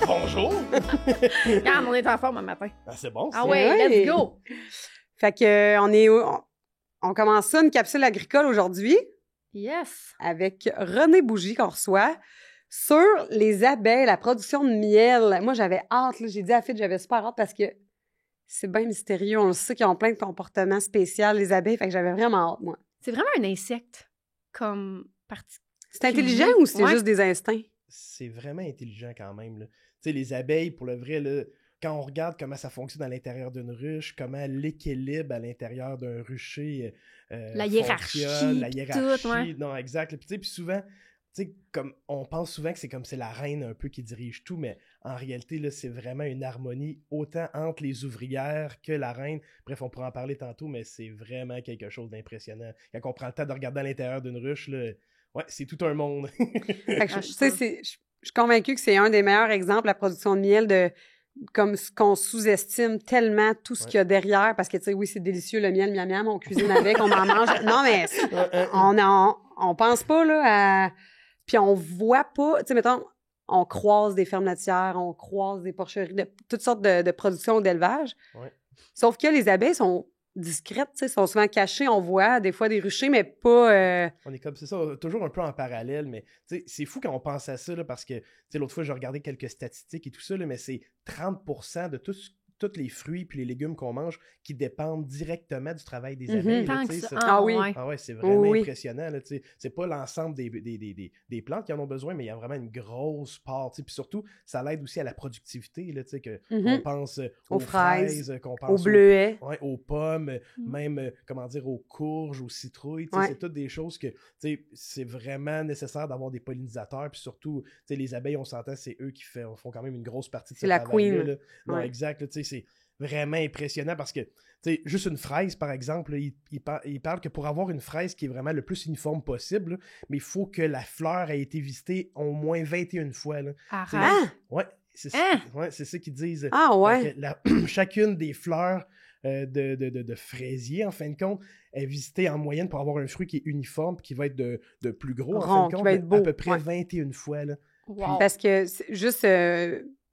Bonjour! Regarde, on est en forme un matin. Ah, c'est bon, ça. Ah ouais, let's go! Fait que on commence ça, une capsule agricole aujourd'hui Yes! avec René Bougie qu'on reçoit sur les abeilles, la production de miel. Moi, j'avais hâte, là, j'ai dit à Fitch, j'avais super hâte parce que c'est bien mystérieux. On le sait qu'ils ont plein de comportements spéciaux, les abeilles, fait que j'avais vraiment hâte, moi. C'est vraiment un insecte comme partie. C'est intelligent ou c'est juste des instincts? C'est vraiment intelligent quand même, là. Tu sais, les abeilles, pour le vrai, là, quand on regarde comment ça fonctionne à l'intérieur d'une ruche, comment l'équilibre à l'intérieur d'un rucher la hiérarchie, fonctionne, la hiérarchie, tout, ouais. non, exact. Puis souvent, tu sais, comme on pense souvent que c'est la reine un peu qui dirige tout, mais en réalité, là, c'est vraiment une harmonie autant entre les ouvrières que la reine. Bref, on pourra en parler tantôt, mais c'est vraiment quelque chose d'impressionnant. Quand on prend le temps de regarder à l'intérieur d'une ruche, là, ouais, c'est tout un monde. Fait que je suis convaincue que c'est un des meilleurs exemples, la production de miel, de comme ce qu'on sous-estime tellement tout ce qu'il y a derrière, parce que, tu sais, oui, c'est délicieux, le miel, miam, miam, on cuisine avec, on en mange. Non, mais on pense pas, là, à... Puis on voit pas, tu sais, mettons, on croise des fermes laitières, on croise des porcheries, toutes sortes de productions d'élevage. Ouais. Sauf que les abeilles sont discrètes, tu sais, sont souvent cachées, on voit des fois des ruchers, mais pas... On est comme, c'est ça, toujours un peu en parallèle, mais c'est fou quand on pense à ça, là, parce que l'autre fois, j'ai regardé quelques statistiques et tout ça, là, mais c'est 30% de tous les fruits puis les légumes qu'on mange qui dépendent directement du travail des abeilles. Là, Ah oui. Ah ouais, c'est vraiment impressionnant. Là, c'est pas l'ensemble des plantes qui en ont besoin, mais il y a vraiment une grosse part. Puis surtout, ça l'aide aussi à la productivité. Là, qu'on pense aux fraises, qu'on pense aux bleuets, aux pommes, même aux courges, aux citrouilles. C'est toutes des choses que c'est vraiment nécessaire d'avoir des pollinisateurs. Puis surtout, les abeilles, on s'entend, c'est eux qui font quand même une grosse partie de ce travail-là. Là. Non, exact. Là, c'est vraiment impressionnant parce que, juste une fraise, par exemple, là, il parle que pour avoir une fraise qui est vraiment le plus uniforme possible, là, mais il faut que la fleur ait été visitée au moins 21 fois. Là. Ouais, c'est ça qu'ils disent. Ah ouais? Chacune des fleurs de fraisier, en fin de compte, est visitée en moyenne pour avoir un fruit qui est uniforme qui va être de plus gros, en fin de compte, va être beau. À peu près 21 fois. Là. Wow. Parce que, juste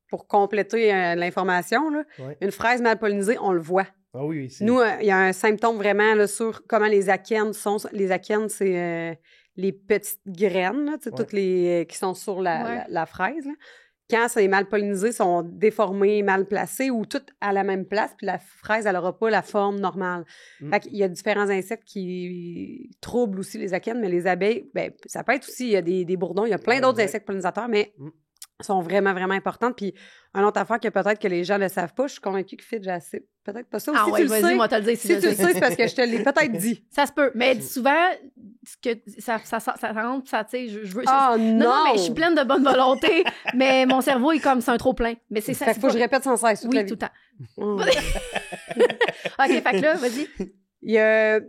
pour compléter l'information, là, une fraise mal pollinisée, on le voit. Ah oui, nous, il y a un symptôme vraiment là, sur comment les akènes sont. Les akènes, c'est les petites graines, là, toutes les qui sont sur la fraise. Là. Quand c'est mal pollinisé, sont déformés, mal placés ou toutes à la même place, puis la fraise, elle n'aura pas la forme normale. Fait qu'il y a différents insectes qui troublent aussi les akènes, mais les abeilles, ben, ça peut être aussi, il y a des bourdons, il y a plein d'autres insectes pollinisateurs, mais sont vraiment, vraiment importantes. Puis, une autre affaire que peut-être que les gens ne savent pas, je suis convaincue que Fitch, j'ai peut-être pas ça. Ah ouais, vas-y, moi, te le dire. Si tu le sais, c'est parce que je te l'ai peut-être dit. Ça se peut. Mais souvent, que ça rentre, ça, tu sais, je veux... non, mais je suis pleine de bonne volonté, mais mon cerveau est comme, c'est un trop-plein. Mais c'est ça. Fait qu'il faut que je répète sans cesse toute la vie. Tout le temps. OK, fait que là, vas-y. Il y a...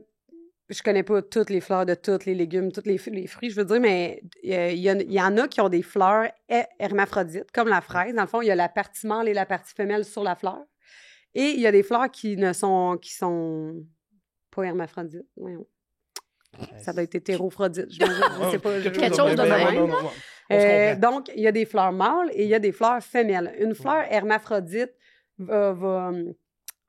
Je connais pas toutes les fleurs de tous les légumes, tous les fruits, je veux dire, mais il y en a qui ont des fleurs hermaphrodites, comme la fraise. Dans le fond, il y a la partie mâle et la partie femelle sur la fleur. Et il y a des fleurs qui sont pas hermaphrodites. Voyons. Ça doit être hétérophrodite. Je sais pas. Quelque chose de même. Donc, il y a des fleurs mâles et il y a des fleurs femelles. Une fleur hermaphrodite va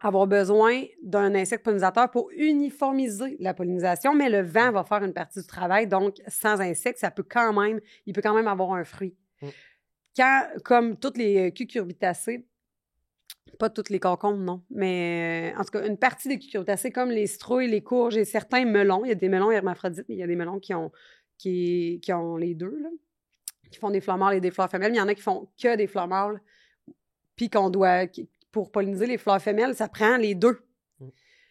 avoir besoin d'un insecte pollinisateur pour uniformiser la pollinisation, mais le vent va faire une partie du travail. Donc, sans insecte, il peut quand même avoir un fruit. Comme toutes les cucurbitacées, pas toutes les concombres, non, mais en tout cas, une partie des cucurbitacées, comme les citrouilles, les courges et certains melons, il y a des melons hermaphrodites, mais il y a des melons qui ont les deux, là, qui font des fleurs mâles et des fleurs femelles. Il y en a qui font que des fleurs mâles, puis pour polliniser les fleurs femelles, ça prend les deux.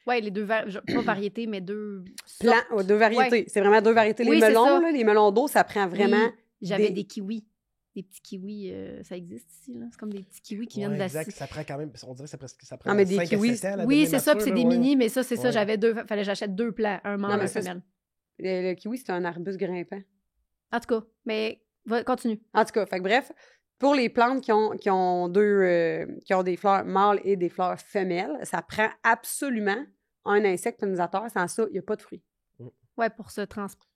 Oui, les deux, pas variétés, mais deux sortes. Deux variétés. Ouais. C'est vraiment deux variétés. Les melons, là, les melons d'eau, ça prend vraiment... Oui, j'avais des kiwis. Des petits kiwis, ça existe ici, là. C'est comme des petits kiwis qui viennent de la... Exact, ça prend quand même... On dirait que ça prend 5 à 7 ans. Oui, c'est ça, puis c'est des mini, mais ça, c'est ça. J'avais fallait que j'achète 2 plants, un mâle et un femelle. Le kiwi, c'est un arbuste grimpant. En tout cas, mais continue. En tout cas, fait que bref... Pour les plantes qui ont des fleurs mâles et des fleurs femelles, ça prend absolument un insecte pollinisateur. Sans ça, il n'y a pas de fruits. Oui, pour se transporter.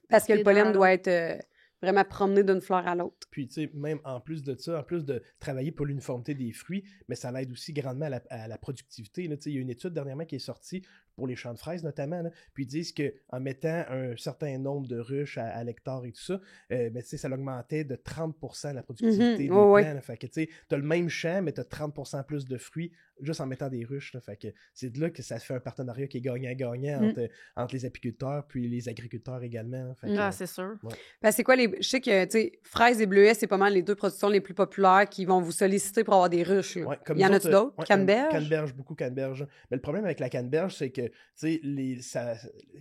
Parce que le pollen doit être vraiment promener d'une fleur à l'autre. Puis, tu sais, même en plus de ça, en plus de travailler pour l'uniformité des fruits, mais ça l'aide aussi grandement à la productivité. Là. Tu sais, il y a une étude dernièrement qui est sortie pour les champs de fraises notamment, là, puis ils disent qu'en mettant un certain nombre de ruches à l'hectare et tout ça, ben, tu sais, ça l'augmentait de 30% la productivité des plants. Là. Fait que, tu sais, t'as le même champ, mais t'as 30% plus de fruits juste en mettant des ruches. Là. Fait que c'est de là que ça fait un partenariat qui est gagnant-gagnant entre les apiculteurs puis les agriculteurs également. Fait que, c'est sûr. Ouais. Ben, c'est quoi les... Je sais que, tu sais, fraises et bleuets, c'est pas mal les deux productions les plus populaires qui vont vous solliciter pour avoir des ruches. Ouais, il y en a-tu d'autres? Canneberge? Canneberge, beaucoup canneberge. Mais le problème avec la canneberge, c'est que, tu sais, il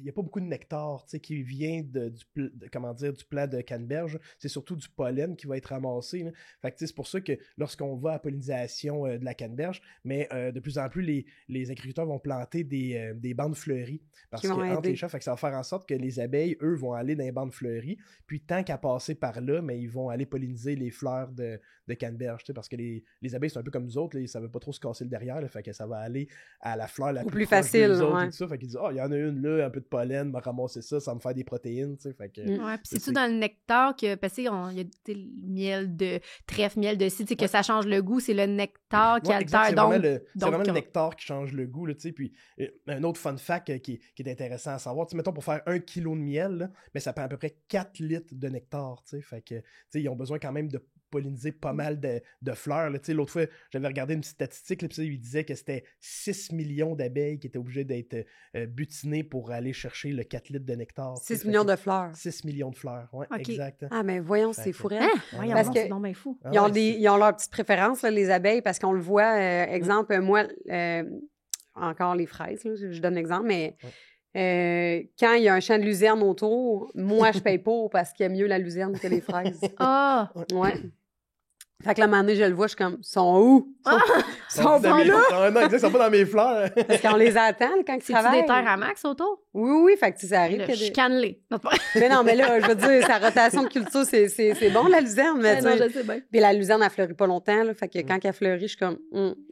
n'y a pas beaucoup de nectar, tu sais, qui vient du plant de canneberge. C'est surtout du pollen qui va être ramassé. Là. Fait que, tu sais, c'est pour ça que lorsqu'on va à pollinisation de la canneberge, mais de plus en plus, les agriculteurs vont planter des bandes fleuries. Parce que entre les champs, fait que ça va faire en sorte que les abeilles, eux, vont aller dans les bandes fleuries. Puis tant qu'à passer par là, mais ils vont aller polliniser les fleurs de canneberge. Parce que les abeilles, c'est un peu comme nous autres. Là, ça ne veut pas trop se casser le derrière. Là, fait que ça va aller à la fleur la plus facile. Autres, et tout ça, fait qu'ils disent, il y en a une là, un peu de pollen, m'a ramassé ça va me faire des protéines. Fait que, puis c'est tout dans le nectar que, parce qu'il y a le miel de trèfle, miel de cidre, que ça change le goût, c'est le nectar qui altère. C'est vraiment le nectar qui change le goût. Là, puis un autre fun fact qui est intéressant à savoir, mettons pour faire 1 kilo de miel, là, mais ça prend à peu près 4 litres de nectar. Fait que ils ont besoin quand même de polliniser pas mal de fleurs. L'autre fois, j'avais regardé une petite statistique, là, puis il disait que c'était 6 millions d'abeilles qui étaient obligées d'être butinées pour aller chercher le 4 litres de nectar. 6 millions de fleurs. 6 millions de fleurs, oui, exact. Ah, mais voyons, c'est fou. Parce que c'est bien fou. Ils ont leurs petites préférences, là, les abeilles, parce qu'on le voit, exemple, moi, encore les fraises, là, je donne l'exemple, mais... quand il y a un champ de luzerne autour, moi, je paye pour parce qu'il y a mieux la luzerne que les fraises. Ah! Ouais. Fait que là, à un moment donné, je le vois, je suis comme, ils sont où? Ils sont pas là! Non, ils sont pas dans mes fleurs. Parce qu'on les attend quand ils travaillent. C'est-tu des terres à max autour? Oui, fait que ça arrive. Chicane-les. Mais non, mais là, je veux dire, sa rotation de culture, c'est bon, la luzerne. Mais non, je sais bien. Puis la luzerne, elle fleurit pas longtemps, là. Fait que quand elle fleurit, je suis comme,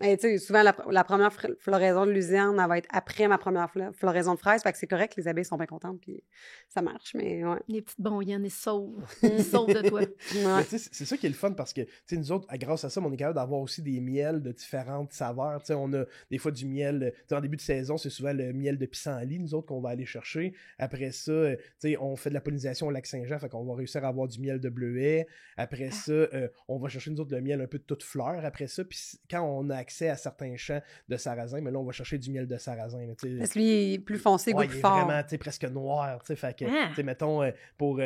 Et tu sais, souvent, la première floraison de luzerne, elle va être après ma première floraison de fraises. Fait que c'est correct, les abeilles sont bien contentes, puis ça marche, mais ouais. Les petites bonyennes, ils sauvent. Ils sauvent de toi. Ouais. C'est ça qui est le fun parce que, tu sais, nous autres, grâce à ça, on est capable d'avoir aussi des miels de différentes saveurs. Tu sais, on a des fois du miel, tu sais, en début de saison, c'est souvent le miel de pissenlit, nous autres, qu'on va aller chercher. Après ça, tu sais, on fait de la pollinisation au lac Saint-Jean, fait qu'on va réussir à avoir du miel de bleuet. Après ça, on va chercher, nous autres, le miel un peu de toute fleur. Après ça, puis quand on a accès à certains champs de sarrasin, mais là, on va chercher du miel de sarrasin. Là, parce que lui, il est plus foncé, goût plus fort. Il est vraiment, tu sais, presque noir, tu sais, fait que, tu sais, mettons, pour...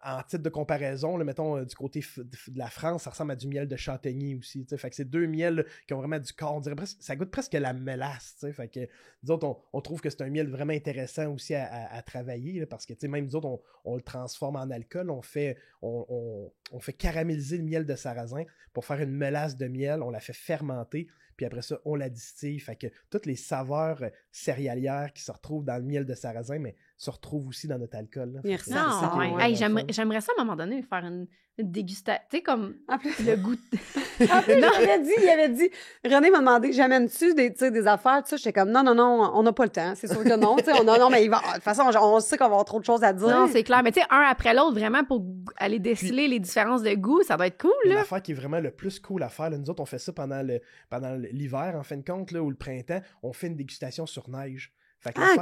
en titre de comparaison, là, mettons, du côté de la France, ça ressemble à du miel de Châtaigny aussi. T'sais. Fait que c'est deux miels là, qui ont vraiment du corps. On dirait presque, ça goûte presque la mélasse. T'sais. Fait que nous autres, on trouve que c'est un miel vraiment intéressant aussi à travailler là, parce que même nous autres, on le transforme en alcool. On fait caraméliser le miel de sarrasin pour faire une mélasse de miel. On la fait fermenter. Puis après ça, on la distille. Fait que toutes les saveurs céréalières qui se retrouvent dans le miel de sarrasin, mais se retrouvent aussi dans notre alcool. Là. Merci. J'aimerais ça, à un moment donné, faire une dégustation. Tu sais, comme le goût. En plus, il avait dit, René m'a demandé, j'amène-tu des affaires? Tu sais, j'étais comme, non, on n'a pas le temps. C'est sûr que non. Non, mais de toute façon, on sait qu'on va avoir trop de choses à dire. Non, c'est clair. Mais tu sais, un après l'autre, vraiment, pour aller déceler les différences de goût, ça doit être cool. L'affaire qui est vraiment le plus cool à faire, là, nous autres, on fait ça pendant l'hiver, en fin de compte, là, ou le printemps, on fait une dégustation sur neige.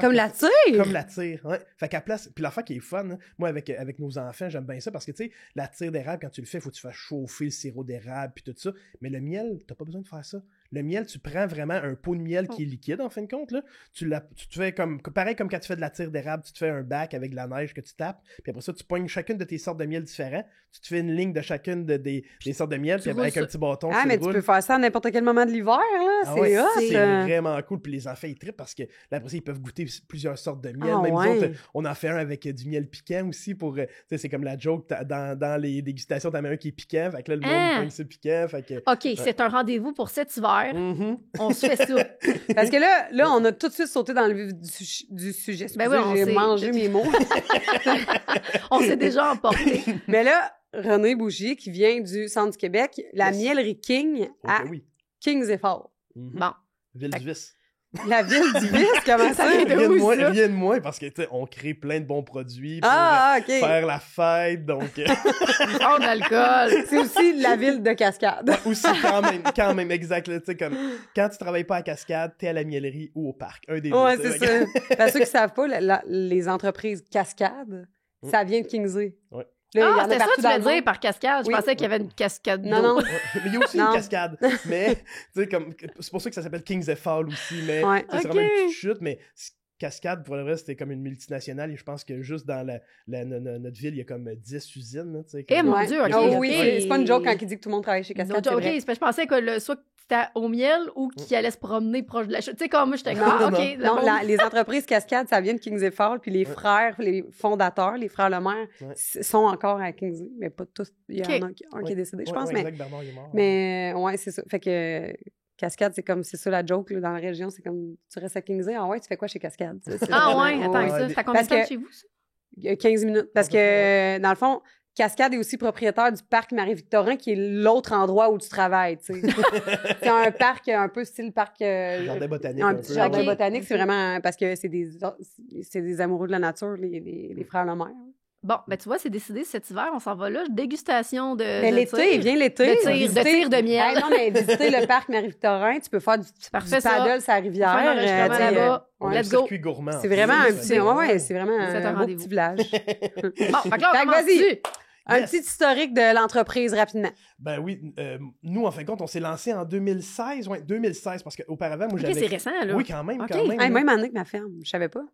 Comme la tire! Comme la tire, ouais. Fait qu'à place... Puis l'affaire qui est fun, hein, moi, avec nos enfants, j'aime bien ça parce que, tu sais, la tire d'érable, quand tu le fais, il faut que tu fasses chauffer le sirop d'érable puis tout ça. Mais le miel, t'as pas besoin de faire ça. Le miel, tu prends vraiment un pot de miel qui est liquide, en fin de compte, là. Tu te fais pareil comme quand tu fais de la tire d'érable, tu te fais un bac avec de la neige que tu tapes, puis après ça, tu pognes chacune de tes sortes de miel différents, tu te fais une ligne de chacune des sortes de miel, puis avec un petit bâton, mais tu peux faire ça à n'importe quel moment de l'hiver, là. C'est vraiment cool, puis les enfants, ils trippent parce que là, après ça, ils peuvent goûter plusieurs sortes de miel. Même nous autres, on en fait un avec du miel piquant aussi pour, tu sais, c'est comme la joke, dans les dégustations, t'en mets un qui est piquant, fait que là, le monde pogne ce piquant, fait que... OK, c'est un rendez-vous pour cet hiver. On se fait ça. Parce que là, on a tout de suite sauté dans le vif du sujet. Ben oui, j'ai mangé mes mots. On s'est déjà emporté. Mais là, René Bougier, qui vient du centre du Québec, la miellerie King à Kings et Fort. Bon. Ville du Vice. La ville du vice, comment ça? vient de où, ça? Rien de moins, parce que, tu sais, on crée plein de bons produits pour OK. faire la fête, donc... Oh, de l'alcool! C'est aussi la ville de Cascade. Aussi, quand même, exact, tu sais, comme, quand tu travailles pas à Cascade, t'es à la miellerie ou au parc, un des deux. Ouais, c'est ça. Pour ceux qui savent pas, les entreprises Cascade, ça vient de Kingsley. Ouais. Là, C'était ça que tu voulais dire par cascade? Je pensais qu'il y avait une cascade d'eau. Non. Mais il y a aussi une cascade. Mais, tu sais, comme, c'est pour ça que ça s'appelle Kings Fall aussi, mais c'est vraiment une petite chute, mais Cascade, pour le vrai, c'était comme une multinationale et je pense que juste dans notre ville, il y a comme 10 usines. Mon Dieu, OK. Oh, oui, c'est pas une joke quand il dit que tout le monde travaille chez Cascade. OK, je pensais que soit c'était au miel ou qu'il allait se promener proche de la chute. Tu sais, comme moi, j'étais comme, OK. Non, les entreprises Cascade, ça vient de Kingsley Fall, puis les frères, les fondateurs, les frères Lemaire, sont encore à Kingsley, mais pas tous. Il y en a un qui est décédé, je pense. Mais ouais, c'est ça. Fait que Cascade, c'est ça la joke là, dans la région. C'est comme, tu restes à Kingsley, ah ouais, tu fais quoi chez Cascade? Attends, ça. Ça combien de temps chez vous, 15 minutes. Parce que, dans le fond, Cascade est aussi propriétaire du parc Marie-Victorin, qui est l'autre endroit où tu travailles, tu sais. C'est un parc un peu style parc... jardin botanique. Un petit jardin botanique, c'est vraiment... Parce que c'est des amoureux de la nature, les frères Lemaire. Bon, ben tu vois, c'est décidé cet hiver, on s'en va là. Dégustation de l'été, viens l'été. De tir de miel. Non, mais visiter le parc Marie-Victorin, tu peux faire du paddle sur la rivière. Faire un là-bas. Let's go. Circuit gourmand. C'est vraiment un petit... c'est vraiment un beau petit village. Bon, fait que là, on commence dessus. Un petit historique de l'entreprise, rapidement. Ben oui, nous, en fin de compte, on s'est lancé en 2016. Oui, 2016, parce qu'auparavant, moi, j'avais... OK, c'est récent, là. Oui, quand même. Même année que ma ferme, je savais pas.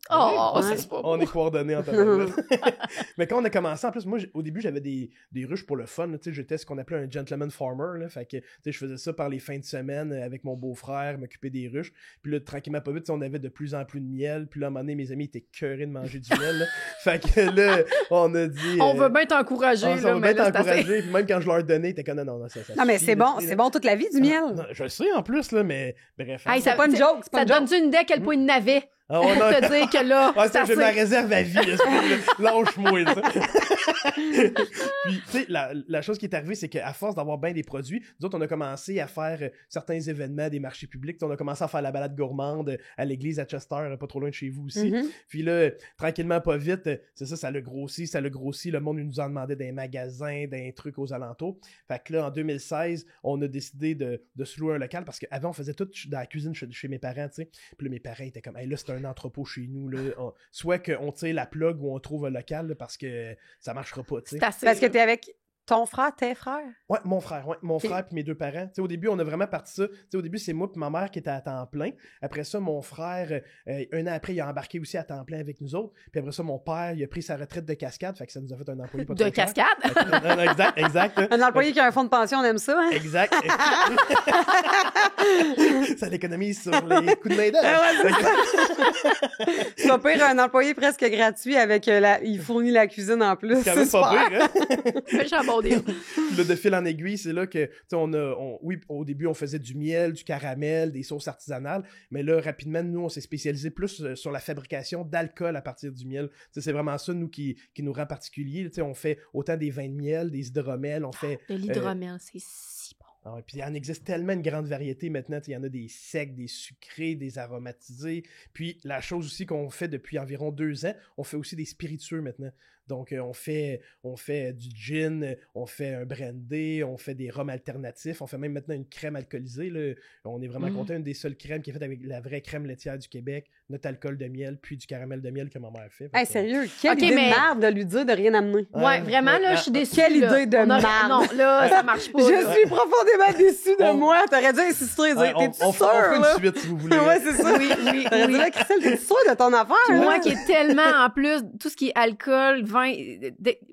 C'est pas on est coordonnés en temps. Mais quand on a commencé, en plus, moi, au début, j'avais des ruches pour le fun. Tu sais, j'étais ce qu'on appelait un gentleman farmer. Là, fait que, tu sais, je faisais ça par les fins de semaine avec mon beau-frère, m'occuper des ruches. Puis là, tranquillement, pas vite, on avait de plus en plus de miel. Puis là, à un moment donné, mes amis étaient cœurés de manger du miel. Là. Fait que là, on a dit... on veut bien t'encourager. On veut bien t'encourager. Puis même quand je leur donnais, ils étaient comme non, ça non, mais c'est bon toute la vie, du miel. Non, je le sais en plus, là, mais bref. Hey, c'est pas une joke. Ça donne-tu une idée à quel point il n'avait? Ah, on a... te dire que là, je ma réserve à vie. Lâche-moi, ça. Puis, tu sais, la chose qui est arrivée, c'est qu'à force d'avoir bien des produits, nous autres, on a commencé à faire certains événements, des marchés publics. T'sais, on a commencé à faire la balade gourmande à l'église à Chester, pas trop loin de chez vous aussi. Puis là, tranquillement, pas vite, c'est ça l'a grossi. Le monde nous en demandait des magasins, des trucs aux alentours. Fait que là, en 2016, on a décidé de se louer un local parce qu'avant, on faisait tout dans la cuisine chez mes parents, tu sais. Puis là, mes parents étaient comme, hey, là, c'est un entrepôt chez nous, là. Soit qu'on tire la plug ou on trouve un local, là, parce que ça marchera pas, tu sais. Parce que t'es avec ton frère, tes frères? Ouais, mon frère puis mes deux parents. Tu sais, au début, on a vraiment parti ça. Tu sais, au début, c'est moi puis ma mère qui était à temps plein. Après ça, mon frère, un an après, il a embarqué aussi à temps plein avec nous autres. Puis après ça, mon père, il a pris sa retraite de cascade, fait que ça nous a fait un employé pas trop de cascade? Exact. Un employé qui a un fonds de pension, on aime ça, hein? Exact. Ça l'économise sur les coups de main-d'œuvre. C'est pas pire, un employé presque gratuit avec il fournit la cuisine en plus. C'est quand même pas pire, hein? Là, de fil en aiguille, c'est là que, tu sais, oui, au début, on faisait du miel, du caramel, des sauces artisanales, mais là, rapidement, nous, on s'est spécialisé plus sur la fabrication d'alcool à partir du miel. Tu sais, c'est vraiment ça, nous, qui nous rend particuliers. Tu sais, on fait autant des vins de miel, des hydromels, on fait... De l'hydromel, c'est si bon. Ah ouais, puis il en existe tellement une grande variété maintenant. Il y en a des secs, des sucrés, des aromatisés. Puis la chose aussi qu'on fait depuis environ 2 ans, on fait aussi des spiritueux maintenant. Donc, on fait du gin, on fait un brandy, on fait des rhums alternatifs, on fait même maintenant une crème alcoolisée. Là. On est vraiment content, une des seules crèmes qui est faite avec la vraie crème laitière du Québec, notre alcool de miel, puis du caramel de miel que ma mère fait. Hey, sérieux, quelle idée de merde de lui dire de rien amener. Ouais, vraiment, là, je suis déçue. Quelle idée de merde. Non, là, ça marche pas. Je suis profondément déçue de moi. T'aurais dû insister, dire, t'es-tu sûre, on fait une suite, si vous voulez. Ouais, c'est ça. Oui. T'aurais dit, là, Christelle, t'es sûre de ton affaire? Moi qui est tellement, en plus, tout ce qui est alcool, vin,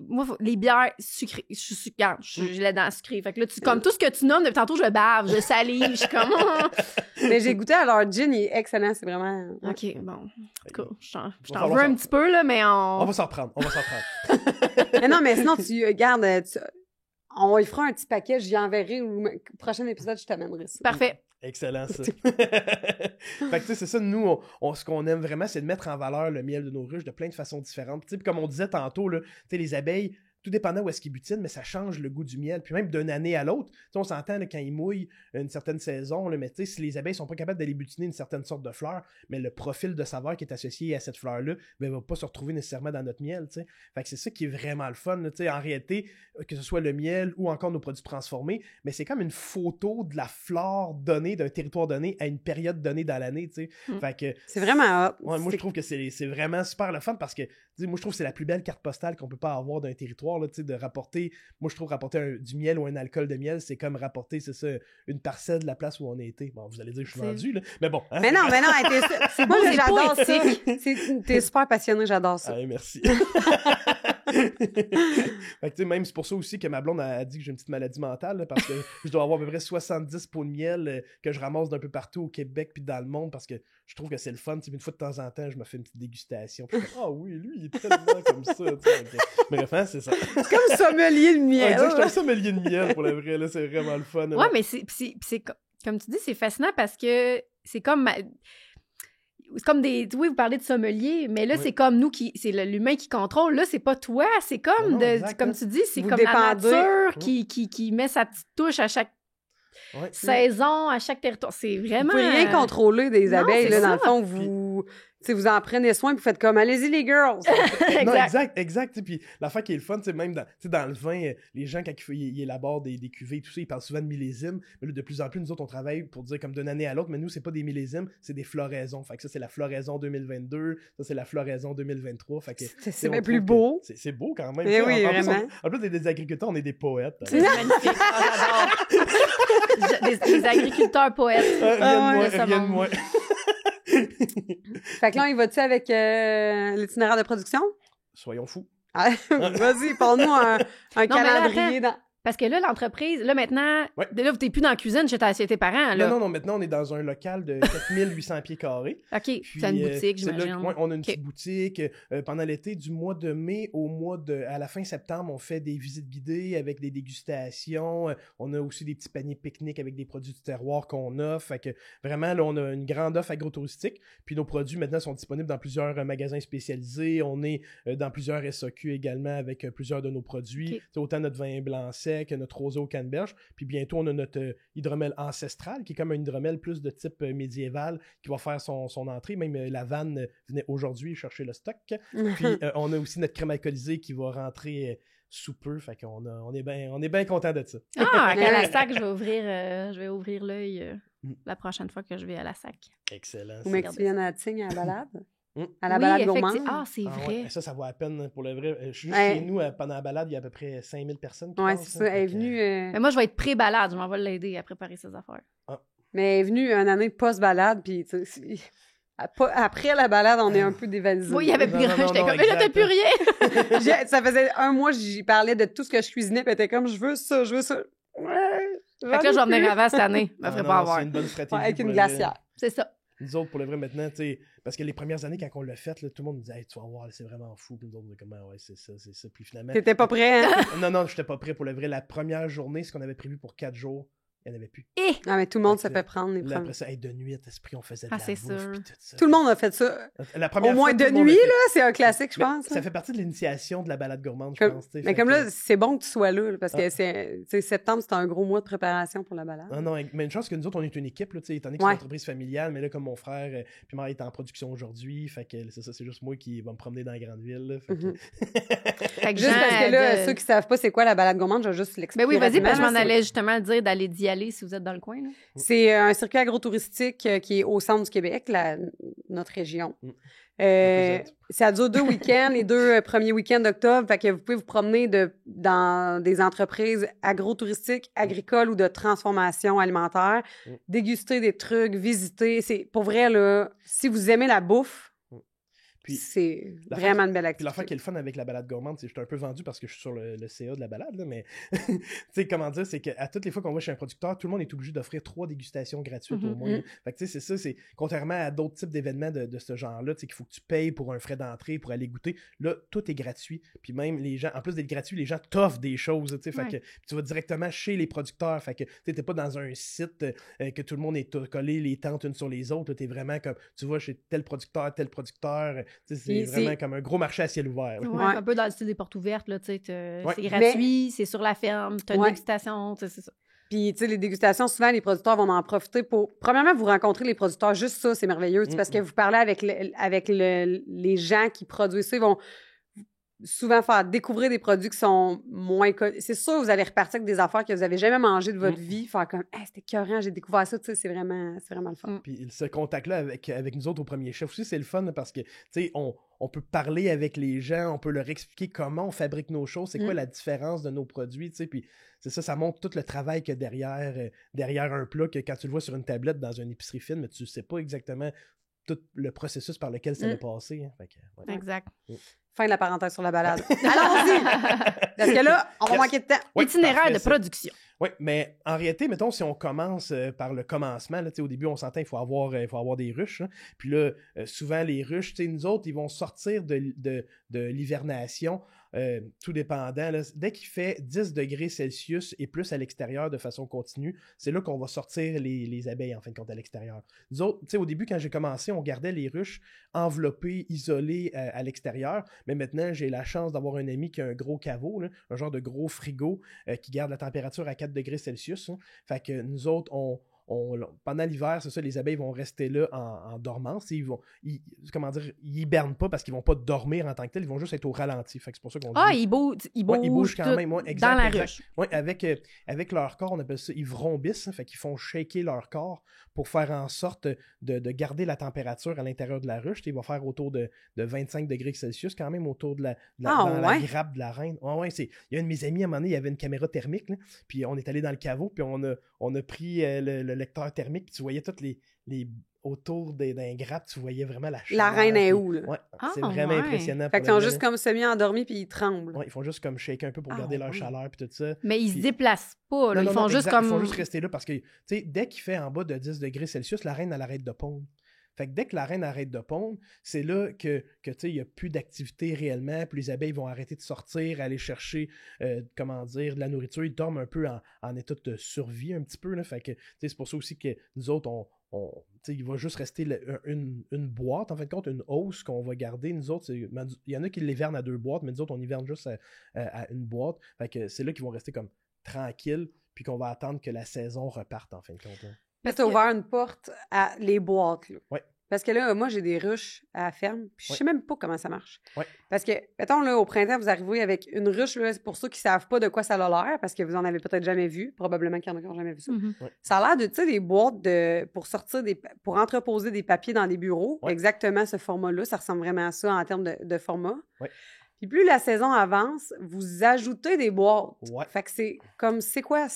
moi, les bières sucrées, j'ai la dent sucrée. Fait que là, comme tout ce que tu nommes, depuis tantôt, je bave, je salive, je suis comme... Mais j'ai goûté à leur gin, il est excellent, c'est vraiment... OK, bon. En tout cas, je t'en veux un petit peu, là, mais on va s'en reprendre. Mais non, mais sinon, tu regardes... on y fera un petit paquet, j'y enverrai, ou au prochain épisode, je t'amènerai ça. Parfait. Excellent, ça. Fait que, tu sais, c'est ça, nous, ce qu'on aime vraiment, c'est de mettre en valeur le miel de nos ruches de plein de façons différentes. Tu sais, comme on disait tantôt, là, tu sais, les abeilles, tout dépendant où est-ce qu'ils butinent, mais ça change le goût du miel. Puis même d'une année à l'autre, on s'entend là, quand ils mouillent une certaine saison, là, mais si les abeilles sont pas capables d'aller butiner une certaine sorte de fleur, mais le profil de saveur qui est associé à cette fleur-là, ben, va pas se retrouver nécessairement dans notre miel. T'sais. Fait que c'est ça qui est vraiment le fun. Là, en réalité, que ce soit le miel ou encore nos produits transformés, mais c'est comme une photo de la flore donnée d'un territoire donné à une période donnée dans l'année. Fait que c'est vraiment hot. Ouais, moi, je trouve que c'est vraiment super le fun parce que moi, je trouve que c'est la plus belle carte postale qu'on peut pas avoir d'un territoire, là, de rapporter. Moi, je trouve rapporter du miel ou un alcool de miel, c'est comme rapporter, c'est ça, une parcelle de la place où on a été. Bon, vous allez dire que je suis vendu, là. Mais bon. Hein? Mais non, moi, j'adore ça. T'es super passionné, j'adore ça. Ah, merci. Fait que, même c'est pour ça aussi que ma blonde a dit que j'ai une petite maladie mentale, là, parce que je dois avoir à peu près 70 pots de miel que je ramasse d'un peu partout au Québec puis dans le monde parce que je trouve que c'est le fun. Une fois de temps en temps, je me fais une petite dégustation. Puis ah oui, lui, il est tellement comme ça. Bref, hein, c'est ça. C'est comme sommelier de miel. Je suis un sommelier de miel pour le vrai. Là, c'est vraiment le fun. Ouais, mais c'est comme tu dis, c'est fascinant parce que c'est comme... C'est comme des... Oui, vous parlez de sommelier, mais là, c'est comme nous c'est l'humain qui contrôle. Là, c'est pas toi. C'est comme, comme tu dis, c'est comme la nature qui met sa petite touche à chaque saison, à chaque territoire. C'est vraiment... Vous pouvez rien contrôler des abeilles, là, dans le fond. Vous en prenez soin et vous faites comme, allez-y les girls! exact. Puis l'affaire qui est le fun, même dans le vin, les gens, quand ils élaborent des cuvées et tout ça, ils parlent souvent de millésimes. Mais là, de plus en plus, nous autres, on travaille pour dire comme d'une année à l'autre, mais nous, c'est pas des millésimes, c'est des floraisons. Fait que ça, c'est la floraison 2022, ça, c'est la floraison 2023. Fait que, c'est bien plus beau. C'est beau quand même. Mais oui, vraiment. En plus, des agriculteurs, on est des poètes. C'est magnifique. Des agriculteurs poètes. Rien de moins. Fait que là, il va-tu avec l'itinéraire de production? Soyons fous. Ah, vas-y, parle-nous un calendrier. Parce que là, l'entreprise, là, maintenant, là, t'es plus dans la cuisine chez tes parents, là. Non, maintenant, on est dans un local de 4800 pieds carrés. OK, c'est une boutique, j'imagine. On a une petite boutique. Pendant l'été, du mois de mai à la fin septembre, on fait des visites guidées avec des dégustations. On a aussi des petits paniers pique-nique avec des produits du terroir qu'on offre. Fait que vraiment, là, on a une grande offre agro-touristique. Puis nos produits, maintenant, sont disponibles dans plusieurs magasins spécialisés. On est dans plusieurs SAQ également avec plusieurs de nos produits. Okay. Autant notre vin blanc sec, notre rosé au canneberge, puis bientôt on a notre hydromel ancestral qui est comme un hydromel plus de type médiéval qui va faire son entrée, même la vanne venait aujourd'hui chercher le stock, puis on a aussi notre crème alcoolisée qui va rentrer sous peu, fait qu'on on est bien content de ça. Ah, à la SAC, je vais ouvrir l'œil la prochaine fois que je vais à la SAC. Excellent. Ou que tu viennes à Tignes à la balade? À la oui, balade gourmande. Ah, c'est vrai. Ouais. Ça vaut à peine pour le vrai. Je suis juste chez nous, pendant la balade, il y a à peu près 5000 personnes qui passent. C'est ça. Elle est venue... Mais moi, je vais être pré-balade. Je m'en vais l'aider à préparer ses affaires. Mais elle est venue une année post-balade, puis après la balade, on est un peu dévalisé. Oui, il y avait plus rien. J'étais comme, mais là, t'as plus rien. Ça faisait un mois, j'y parlais de tout ce que je cuisinais, puis elle était comme, je veux ça. Ouais, fait que là, je vais venir avant cette année. Je me ferai pas avoir. C'est une bonne stratégie. Avec une glacière. C'est ça. Nous autres, pour le vrai, maintenant, tu sais, parce que les premières années, quand on l'a fait, là, tout le monde nous disait, hey, tu vas voir, c'est vraiment fou. Puis nous autres, comment, c'est ça. Puis finalement. T'étais pas prêt, hein? Non, j'étais pas prêt pour le vrai. La première journée, ce qu'on avait prévu pour 4 jours, il n'y en avait plus. Ah, mais tout le monde se fait prendre les premiers. premiers. Après ça, de nuit, esprit, on faisait de la bouffe. Sûr. Tout ça. Tout le monde a fait ça. Au moins de nuit, là, c'est un classique, je pense. Ça fait partie de l'initiation de la balade gourmande, je pense. Mais comme là, c'est bon que tu sois là, parce que septembre, c'est un gros mois de préparation pour la balade. Non, mais une chance que nous autres, on est une équipe, là, étant donné que c'est une entreprise familiale, mais là, comme mon frère, puis moi, est en production aujourd'hui, fait que c'est ça, c'est juste moi qui va me promener dans la grande ville. Juste parce que là, ceux qui savent pas c'est quoi la balade gourmande, je vais juste l'expliquer. Ben oui, vas-y, parce que je m'en allais justement dire d'y aller si vous êtes dans le coin. C'est un circuit agro-touristique qui est au centre du Québec, notre région. Ça dure 2 week-ends, les 2 premiers week-ends d'octobre. Fait que vous pouvez vous promener dans des entreprises agro-touristiques, agricoles ou de transformation alimentaire, déguster des trucs, visiter. C'est pour vrai, là, si vous aimez la bouffe, puis c'est vraiment une belle activité. Puis l'affaire qui est le fun avec la balade gourmande, c'est que je suis un peu vendu parce que je suis sur le CA de la balade, là, mais tu sais, comment dire, c'est qu'à toutes les fois qu'on va chez un producteur, tout le monde est obligé d'offrir 3 dégustations gratuites au moins. Fait que tu sais, c'est ça, c'est contrairement à d'autres types d'événements de ce genre-là, tu sais, qu'il faut que tu payes pour un frais d'entrée, pour aller goûter. Là, tout est gratuit. Puis même les gens, en plus d'être gratuit, les gens t'offrent des choses, tu sais, fait que tu vas directement chez les producteurs. Fait que tu sais, t'es pas dans un site que tout le monde est collé les tentes unes sur les autres. T'es vraiment comme, tu vas chez tel producteur, C'est vraiment comme un gros marché à ciel ouvert. Ouais, un peu dans le style des portes ouvertes, là, c'est gratuit, c'est sur la ferme, t'as une dégustation, c'est ça. Puis, tu sais, les dégustations, souvent, les producteurs vont en profiter pour... Premièrement, vous rencontrez les producteurs, juste ça, c'est merveilleux, parce que vous parlez avec les gens qui produisent ça, ils vont souvent faire découvrir des produits qui sont moins connus. C'est sûr, vous allez repartir avec des affaires que vous n'avez jamais mangées de votre vie, faire comme « c'était écœurant, j'ai découvert ça », tu sais, c'est vraiment le fun. Puis ce contact-là avec nous autres au Premier Chef aussi, c'est le fun parce que, tu sais, on peut parler avec les gens, on peut leur expliquer comment on fabrique nos choses, c'est quoi la différence de nos produits, tu sais, puis c'est ça montre tout le travail qu'il y a derrière un plat, que quand tu le vois sur une tablette dans une épicerie fine, mais tu sais pas exactement tout le processus par lequel ça va passer. Hein. Fait que, exact. Fin de la parenthèse sur la balade. Allons-y! Parce que là, on va manquer de temps. Oui, itinéraire de production. Oui, mais en réalité, mettons, si on commence par le commencement, là, au début, on s'entend, il faut avoir des ruches. Hein. Puis là, souvent, les ruches, nous autres, ils vont sortir de l'hivernation, tout dépendant. Là, dès qu'il fait 10 degrés Celsius et plus à l'extérieur de façon continue, c'est là qu'on va sortir les abeilles, en fin de compte, à l'extérieur. Nous autres, au début, quand j'ai commencé, on gardait les ruches enveloppées, isolées à l'extérieur. Mais maintenant, j'ai la chance d'avoir un ami qui a un gros caveau, là, un genre de gros frigo qui garde la température à 4 degrés Celsius. Hein. Fait que nous autres, pendant l'hiver, c'est ça, les abeilles vont rester là en dormance. Ils hibernent pas parce qu'ils vont pas dormir en tant que tel, ils vont juste être au ralenti. Fait que c'est pour ça qu'on dit... Ils bougent quand même. Ouais, exact, dans la ruche. Ouais, avec leur corps, on appelle ça, ils vrombissent. Hein, fait qu'ils font shaker leur corps pour faire en sorte de garder la température à l'intérieur de la ruche. Il va faire autour de 25 degrés Celsius, quand même, autour de la grappe de la reine. Il y a un de mes amis, à un moment donné, il y avait une caméra thermique, là, puis on est allé dans le caveau, puis on a pris le lecteur thermique, puis tu voyais toutes les autour d'un grappe, tu voyais vraiment la chaleur. La reine est où, là? Ouais, c'est vraiment impressionnant. Fait qu'ils sont juste comme semi-endormis, puis ils tremblent. Ouais, ils font juste comme shaker un peu pour garder leur chaleur, puis tout ça. Mais ils se déplacent pas, là. Ils font juste rester là, parce que, tu sais, dès qu'il fait en bas de 10 degrés Celsius, la reine, elle arrête de pondre. Fait que dès que la reine arrête de pondre, c'est là que tu sais, il n'y a plus d'activité réellement, puis les abeilles vont arrêter de sortir, aller chercher, de la nourriture. Ils dorment un peu en état de survie un petit peu, là. Fait que, tu sais, c'est pour ça aussi que nous autres, il va juste rester une boîte, en fin de compte, une hausse qu'on va garder. Nous autres, il y en a qui l'hivernent à 2 boîtes, mais nous autres, on hiverne juste à une boîte. Fait que c'est là qu'ils vont rester comme tranquilles, puis qu'on va attendre que la saison reparte, en fin de compte. Hein. Là, tu as ouvert une porte à les boîtes. Oui. Parce que là, moi, j'ai des ruches à la ferme, puis je sais même pas comment ça marche. Oui. Parce que, mettons, là, au printemps, vous arrivez avec une ruche, là, c'est pour ceux qui savent pas de quoi ça a l'air, parce que vous en avez peut-être jamais vu. Probablement qu'il y en a qui n'ont jamais vu ça. Mm-hmm. Oui. Ça a l'air de, tu sais, des boîtes pour entreposer des papiers dans des bureaux. Oui. Exactement ce format-là. Ça ressemble vraiment à ça en termes de format. Oui. Puis plus la saison avance, vous ajoutez des boîtes. Ouais. Fait que c'est quoi?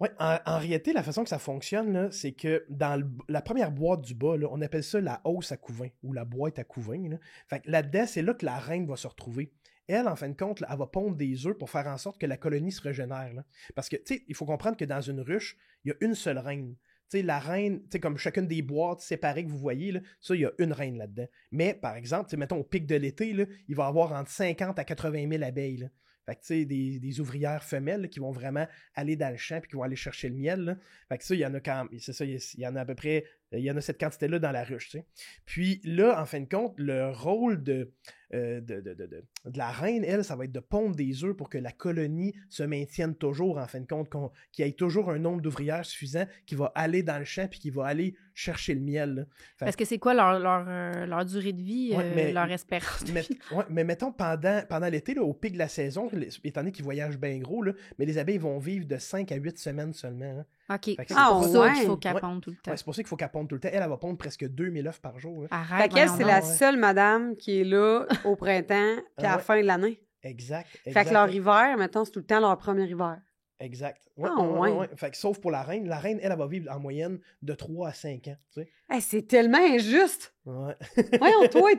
Oui, en réalité, la façon que ça fonctionne, là, c'est que dans la première boîte du bas, là, on appelle ça la hausse à couvain ou la boîte à couvain. Là. Fait que là-dedans, c'est là que la reine va se retrouver. Elle, en fin de compte, là, elle va pondre des œufs pour faire en sorte que la colonie se régénère. Là. Parce que, tu sais, il faut comprendre que dans une ruche, il y a une seule reine. Tu sais, la reine, tu sais, comme chacune des boîtes séparées que vous voyez, là, ça, il y a une reine là-dedans. Mais, par exemple, tu sais, mettons, au pic de l'été, là, il va y avoir entre 50 à 80 000 abeilles. Là. Fait que, tu sais, des ouvrières femelles là, qui vont vraiment aller dans le champ puis qui vont aller chercher le miel. Là. Fait que ça, il y en a quand même, c'est ça, il y en a à peu près, il y en a cette quantité-là dans la ruche, tu sais. Puis là, en fin de compte, le rôle de la reine, elle, ça va être de pondre des œufs pour que la colonie se maintienne toujours, en fin de compte, qu'il y ait toujours un nombre d'ouvrières suffisant qui va aller dans le champ puis qui va aller chercher le miel. Là. Parce que c'est quoi leur durée de vie, leur espérance de vie? Mais mettons, pendant l'été, là, au pic de la saison, étant donné qu'ils voyagent bien gros, là, mais les abeilles vont vivre de 5 à 8 semaines seulement. Hein. OK. C'est pour ça qu'il faut qu'elle ponde tout le temps. Ouais, c'est pour ça qu'il faut qu'elle ponde tout le temps. Elle va pondre presque 2000 œufs par jour. Hein. Arrête. Fait qu'elle, c'est la seule madame qui est là au printemps puis à la fin de l'année. Exact. Fait que leur hiver, mettons, c'est tout le temps leur premier hiver. Exact. Ouais. Fait que sauf pour la reine. La reine, elle va vivre en moyenne de 3 à 5 ans. Tu sais. Hey, c'est tellement injuste. Ouais. Voyons, toi,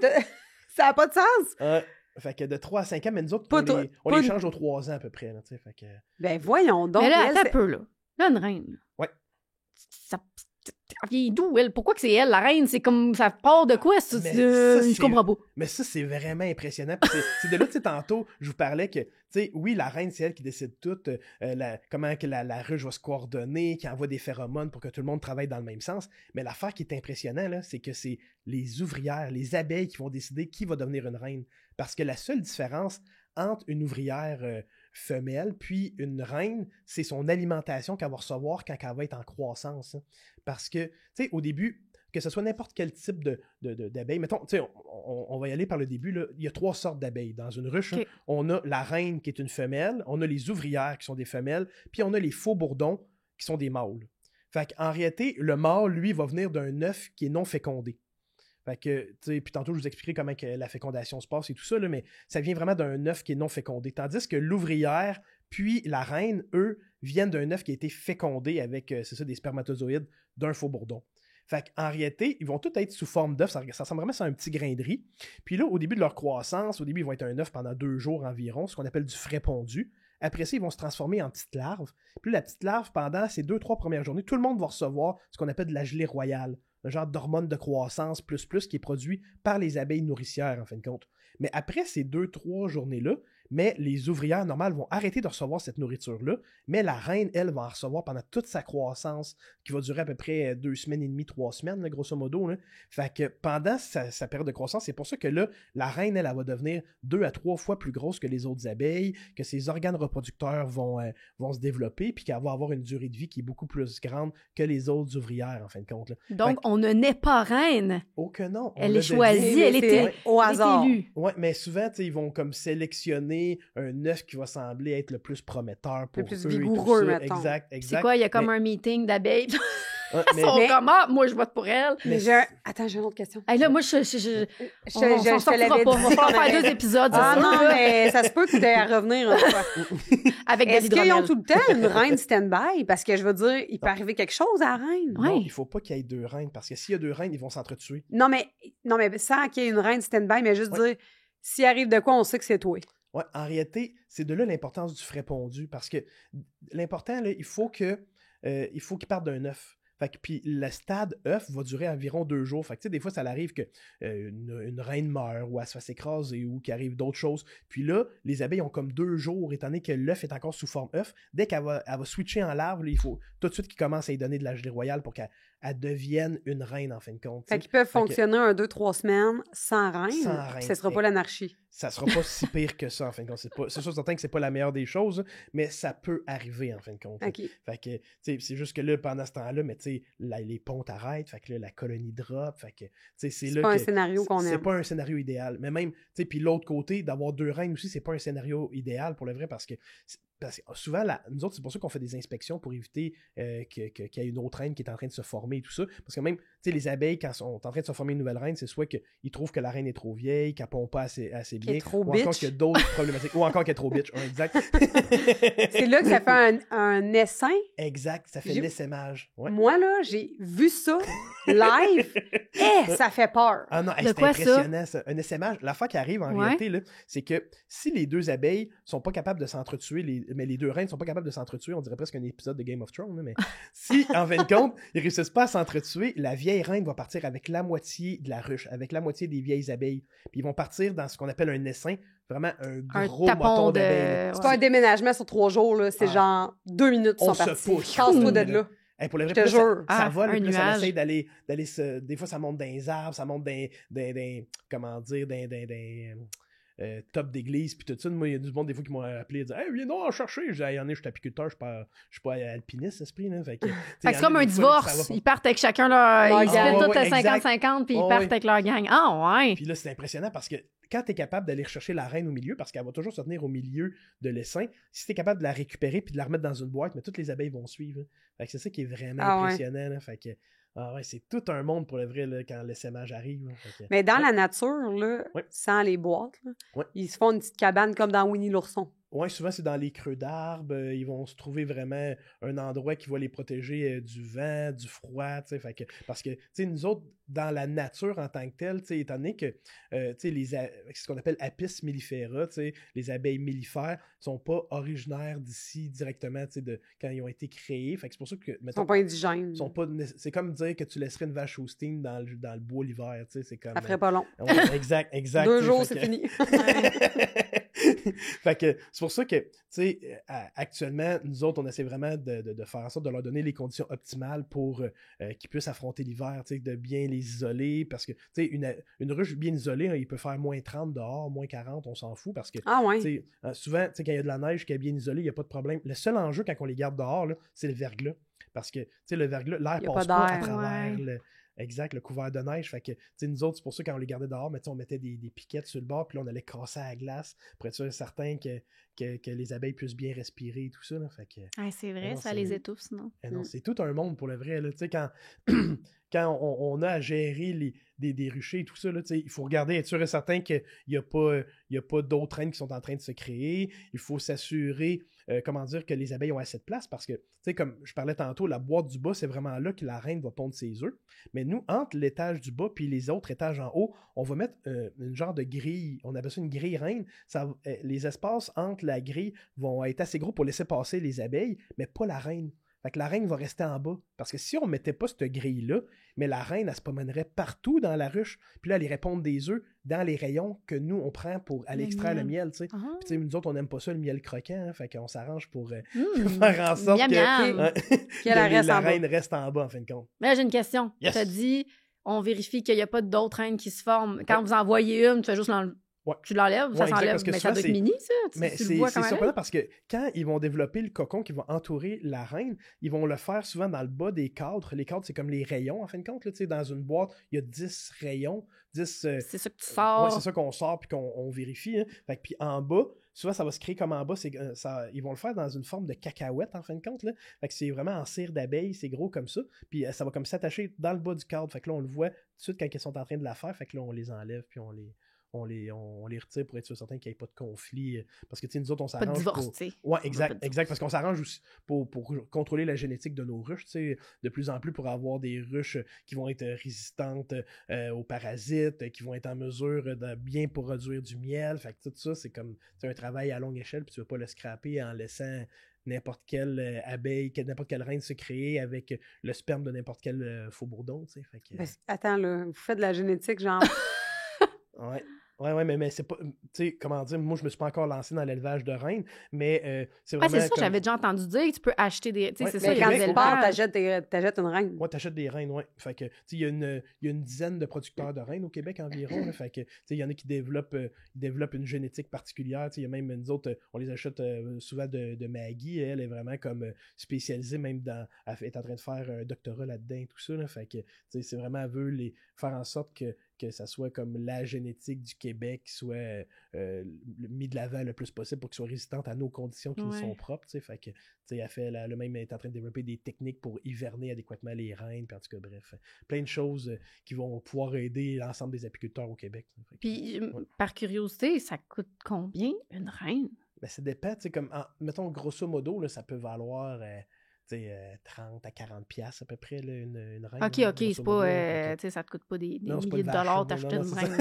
ça n'a pas de sens. Ouais. Fait que de 3 à 5 ans, mais nous autres, on les change aux 3 ans à peu près. Là, fait que... Ben voyons donc. Mais là, attends un peu, là. Là, une reine. Ouais. vient d'où, elle? Pourquoi que c'est elle, la reine? C'est comme, ça part de quoi? Je comprends pas. Mais ça, c'est vraiment impressionnant. C'est de là, tu sais, tantôt, je vous parlais que, tu sais, oui, la reine, c'est elle qui décide tout, comment que la ruche va se coordonner, qui envoie des phéromones pour que tout le monde travaille dans le même sens. Mais l'affaire qui est impressionnante, là, c'est que c'est les ouvrières, les abeilles qui vont décider qui va devenir une reine. Parce que la seule différence entre une ouvrière femelle puis une reine, c'est son alimentation qu'elle va recevoir quand elle va être en croissance. Hein. Parce que, tu sais, au début, que ce soit n'importe quel type d'abeille, mettons, tu sais, on va y aller par le début, là. Il y a 3 sortes d'abeilles dans une ruche. Okay. Hein. On a la reine qui est une femelle, on a les ouvrières qui sont des femelles, puis on a les faux bourdons qui sont des mâles. Fait qu'en réalité, le mâle, lui, va venir d'un œuf qui est non fécondé. Fait que, tu sais, puis tantôt, je vous expliquerai comment que la fécondation se passe et tout ça, là, mais ça vient vraiment d'un œuf qui est non fécondé. Tandis que l'ouvrière, puis la reine, eux, viennent d'un œuf qui a été fécondé avec, c'est ça, des spermatozoïdes d'un faux bourdon. Fait qu'en réalité, ils vont tous être sous forme d'œuf. Ça ressemble vraiment à un petit grain de riz. Puis là, au début de leur croissance, au début, ils vont être un œuf pendant 2 jours environ, ce qu'on appelle du frais pondu. Après ça, ils vont se transformer en petites larves. Puis la petite larve, pendant ces 2-3 premières journées, tout le monde va recevoir ce qu'on appelle de la gelée royale. Un genre d'hormone de croissance plus qui est produit par les abeilles nourricières, en fin de compte. Mais après ces 2-3 journées-là, les ouvrières normales vont arrêter de recevoir cette nourriture-là, mais la reine, elle, va en recevoir pendant toute sa croissance, qui va durer à peu près 2 semaines et demie, 3 semaines, là, grosso modo. Là. Fait que pendant sa période de croissance, c'est pour ça que là, la reine, elle va devenir 2 à 3 fois plus grosse que les autres abeilles, que ses organes reproducteurs vont se développer, puis qu'elle va avoir une durée de vie qui est beaucoup plus grande que les autres ouvrières, en fin de compte. Là. Donc, on ne naît pas reine. Oh que non. Elle est choisie, elle était au hasard. Élue. Oui, mais souvent, ils vont comme sélectionner un œuf qui va sembler être le plus prometteur pour le plus eux vigoureux, et tout ça. mettons. Exact. C'est quoi, il y a comme un meeting d'abeilles. Mais, moi, je vote pour elle. Attends, j'ai une autre question. Hey, là, moi, on s'en sortira pas. On va faire 2 épisodes. Non, mais ça se peut que tu aies à revenir une fois. Est-ce qu'ils ont tout le temps une reine stand-by? Parce que je veux dire, il peut arriver quelque chose à la reine. Non, il faut pas qu'il y ait 2 reines, parce que s'il y a 2 reines, ils vont s'entretuer. Non, mais sans qu'il y ait une reine stand-by, mais juste dire, s'il arrive de quoi, on sait que c'est toi. Oui, en réalité, c'est de là l'importance du frais pondu, parce que l'important, là, il faut qu'il parte d'un œuf. Fait que, puis le stade œuf va durer environ 2 jours. Fait que, tu sais, des fois, ça arrive que une reine meurt ou elle se fasse écraser ou qu'il arrive d'autres choses. Puis là, les abeilles ont comme 2 jours, étant donné que l'œuf est encore sous forme œuf. Dès qu'elle va switcher en larve, là, il faut tout de suite qu'ils commencent à lui donner de la gelée royale pour qu'elle devienne une reine, en fin de compte. Fait qu'ils peuvent fonctionner 2-3 semaines sans reine. Sans reine. Ça sera pas l'anarchie. Ça sera pas si pire que ça, en fin de compte. C'est sûr certain que c'est pas la meilleure des choses, mais ça peut arriver, en fin de compte. Okay. Fait que, c'est juste que là, pendant ce temps-là, mais tu sais, les pontes arrêtent, fait que là, la colonie drop, fait que, c'est pas un scénario qu'on aime. C'est pas un scénario idéal. Mais même, tu sais, puis l'autre côté, d'avoir 2 reines aussi, c'est pas un scénario idéal pour le vrai, parce que souvent, nous autres, c'est pour ça qu'on fait des inspections pour éviter qu'il y ait une autre reine qui est en train de se former et tout ça. Parce que même, tu sais, les abeilles, quand sont en train de se former une nouvelle reine, c'est soit qu'ils trouvent que la reine est trop vieille, qu'elle pond pas assez bien, ou encore qu'il y a d'autres problématiques, ou encore qu'elle est trop bitch. Exact. C'est là que ça fait un essaim. Exact, ça fait l'essaimage. Ouais. Moi, là, j'ai vu ça live. Ça fait peur. Ah non, c'est impressionnant, ça. Un essaimage. L'affaire qui arrive en réalité, là, c'est que si les 2 abeilles sont pas capables de s'entretuer, mais les 2 reines sont pas capables de s'entretuer, on dirait presque un épisode de Game of Thrones, là, mais si, en fin de compte, ils réussissent pas à s'entretuer, la vieille reine va partir avec la moitié de la ruche, avec la moitié des vieilles abeilles. Puis ils vont partir dans ce qu'on appelle un essaim, vraiment un gros moton d'abeilles. C'est pas un déménagement sur 3 jours, là. C'est genre 2 minutes, ils sont partis. Casse-toi de là. Hey, pour le vrai, je te jure. Ça va, le plus ça essaie d'aller des fois, ça monte dans les arbres, ça monte dans comment dire, top d'église, puis tout ça. Moi, il y a du monde, des fois, qui m'ont appelé et dit « Hey, viens donc en chercher! » Je dis « Hey, je suis apiculteur, je suis pas alpiniste, esprit. » Fait que c'est comme un divorce. Ils partent avec chacun leur... Ils se mettent tous à 50-50, puis ils partent avec leur gang. Ah, ouais! Puis là, c'est impressionnant parce que quand tu es capable d'aller rechercher la reine au milieu, parce qu'elle va toujours se tenir au milieu de l'essaim, si tu es capable de la récupérer puis de la remettre dans une boîte, mais toutes les abeilles vont suivre. Fait que c'est ça qui est vraiment impressionnant. Là. Fait que c'est tout un monde pour le vrai là, quand l'essaimage arrive. Mais dans la nature, là, sans les boîtes, là, ils se font une petite cabane comme dans Winnie l'ourson. Ouais, souvent, c'est dans les creux d'arbres. Ils vont se trouver vraiment un endroit qui va les protéger du vent, du froid. Parce que nous autres, dans la nature en tant que telle, étant donné que ce qu'on appelle Apis mellifera, les abeilles mellifères, ne sont pas originaires d'ici directement quand ils ont été créés. Fait que c'est pour ça que. Ils ne sont pas indigènes. C'est comme dire que tu laisserais une vache Holstein dans le bois l'hiver. C'est comme, ça ferait pas long. Ouais, exact. 2 jours, c'est fini. Fait que c'est pour ça que, actuellement, nous autres, on essaie vraiment de faire en sorte de leur donner les conditions optimales pour qu'ils puissent affronter l'hiver, de bien les isoler, parce que, une ruche bien isolée, il peut faire moins 30 dehors, moins 40, on s'en fout, parce que, souvent, quand il y a de la neige qui est bien isolée, il n'y a pas de problème. Le seul enjeu, quand on les garde dehors, là, c'est le verglas, parce que, le verglas, l'air passe pas à travers le couvert de neige. Fait que, nous autres, c'est pour ça, quand on les gardait dehors, on mettait des piquettes sur le bord, puis là, on allait casser à la glace pour être sûr certain que les abeilles puissent bien respirer et tout ça. Là. Fait que, c'est vrai, ça les étouffe, sinon. Non, c'est tout un monde pour le vrai. Là. Quand on a à gérer des ruchers et tout ça, là, il faut regarder, être sûr et certain qu'il n'y a pas d'autres reines qui sont en train de se créer. Il faut s'assurer que les abeilles ont assez de place, parce que, comme je parlais tantôt, la boîte du bas, c'est vraiment là que la reine va pondre ses œufs. Mais nous, entre l'étage du bas puis les autres étages en haut, on va mettre une genre de grille. On appelle ça une grille reine. Les espaces entre la grille vont être assez gros pour laisser passer les abeilles, mais pas la reine. Fait que la reine va rester en bas. Parce que si on ne mettait pas cette grille-là, mais la reine, elle se promènerait partout dans la ruche. Puis là, elle irait pondre des œufs dans les rayons que nous, on prend pour aller extraire le miel. Puis nous autres, on n'aime pas ça, le miel croquant. Hein, fait qu'on s'arrange pour faire en sorte que la reine reste en bas, en fin de compte. Mais là, j'ai une question. Yes. Tu as dit, on vérifie qu'il n'y a pas d'autres reines qui se forment. Quand vous envoyez une, tu fais juste tu l'enlèves, ça s'enlève. Mais ça doit être mini, ça. Mais c'est surprenant parce que quand ils vont développer le cocon qui va entourer la reine, ils vont le faire souvent dans le bas des cadres. Les cadres, c'est comme les rayons, en fin de compte. Là, dans une boîte, il y a 10 rayons. 10, c'est ça que tu sors. Oui, c'est ça qu'on sort puis qu'on vérifie. Hein. Fait que, puis en bas, souvent, ça va se créer comme en bas. Ils vont le faire dans une forme de cacahuète, en fin de compte. Là. Fait que c'est vraiment en cire d'abeille, c'est gros comme ça. Puis ça va comme s'attacher dans le bas du cadre. Fait que là, on le voit tout de suite quand ils sont en train de la faire. Fait que là, on les enlève puis on les retire pour être sûr certain qu'il n'y ait pas de conflit. Parce que, nous autres, on s'arrange. Pas de divorce, tu sais. Ouais, exact. Parce qu'on s'arrange aussi pour contrôler la génétique de nos ruches, de plus en plus pour avoir des ruches qui vont être résistantes aux parasites, qui vont être en mesure de bien produire du miel. Fait que tout ça, c'est comme un travail à longue échelle, puis tu ne veux pas le scraper en laissant n'importe quelle abeille, n'importe quelle reine se créer avec le sperme de n'importe quel faux-bourdon. Fait que... Attends, là, vous faites de la génétique, genre. Ouais, mais c'est pas. Tu sais, comment dire, moi, je me suis pas encore lancé dans l'élevage de reines, mais c'est vraiment. c'est ça, j'avais déjà entendu dire que tu peux acheter des. Tu sais, c'est ça, quand tu pars, t'achètes une reine. Ouais, t'achètes des reines, ouais. Fait que, tu sais, il y a une dizaine de producteurs de reines au Québec environ. Là, fait que, tu sais, il y en a qui développent une génétique particulière. Tu sais, il y a même nous autres, on les achète souvent de Maggie. Elle est vraiment comme spécialisée, même elle est en train de faire un doctorat là-dedans et tout ça. Là, fait que, tu sais, c'est vraiment, elle veut faire en sorte que ça soit comme la génétique du Québec qui soit mis de l'avant le plus possible pour qu'elle soit résistante à nos conditions qui nous sont propres. T'sais. Fait que, elle même est en train de développer des techniques pour hiverner adéquatement les reines. Puis en tout cas, bref, plein de choses qui vont pouvoir aider l'ensemble des apiculteurs au Québec. Puis, par curiosité, ça coûte combien une reine? Ben, ça dépend. Comme, mettons, grosso modo, là, ça peut valoir... 30 à 40 piastres à peu près, là, une reine. OK, c'est pas... ça te coûte pas des milliers de dollars d'acheter une reine.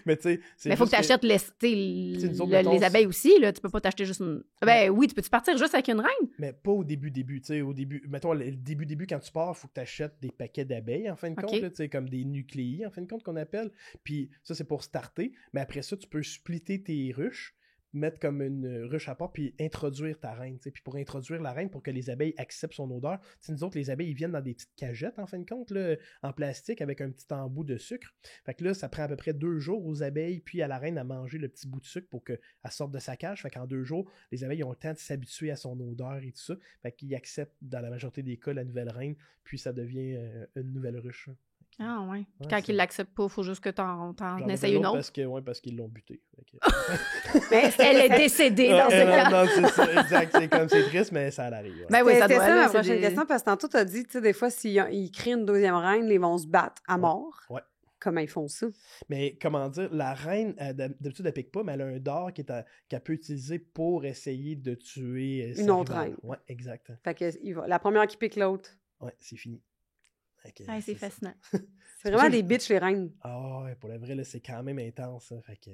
Mais tu sais... Mais il faut que tu achètes les abeilles aussi, là. Tu peux pas t'acheter juste une... Ben oui, tu peux-tu partir juste avec une reine? Mais pas au début. Tu sais, au début... Mettons, le début, quand tu pars, il faut que tu achètes des paquets d'abeilles, en fin de compte, tu sais, comme des nucléis, en fin de compte, qu'on appelle. Puis ça, c'est pour starter. Mais après ça, tu peux splitter tes ruches, mettre comme une ruche à part, puis introduire ta reine. Puis pour introduire la reine, pour que les abeilles acceptent son odeur, nous autres, les abeilles, ils viennent dans des petites cagettes, en fin de compte, là, en plastique, avec un petit embout de sucre. Fait que là, ça prend à peu près 2 jours aux abeilles, puis à la reine à manger le petit bout de sucre pour qu'elle sorte de sa cage. Fait qu'en 2 jours, les abeilles ont le temps de s'habituer à son odeur et tout ça. Fait qu'ils acceptent, dans la majorité des cas, la nouvelle reine, puis ça devient une nouvelle ruche. Ah ouais. Quand ils l'acceptent pas, il faut juste que t'en essayes une autre. Parce qu'ils l'ont butée. Mais elle est décédée dans ce cas. Non, c'est ça, exact. C'est triste, mais ça arrive. Ouais. Ben oui, c'était ça ma prochaine question, parce que tantôt, tu as dit, tu sais, des fois, s'ils créent une deuxième reine, ils vont se battre à mort. Ouais. comment ils font ça. Mais comment dire, la reine, d'habitude, elle pique pas, mais elle a un dard qu'elle peut utiliser pour essayer de tuer une autre reine. Ouais, exact. Fait que la première qui pique l'autre. Ouais, c'est fini. Okay, c'est fascinant. C'est vraiment des bitches, les reines. Ah ouais, pour le vrai, là, c'est quand même intense. Ça. Fait que...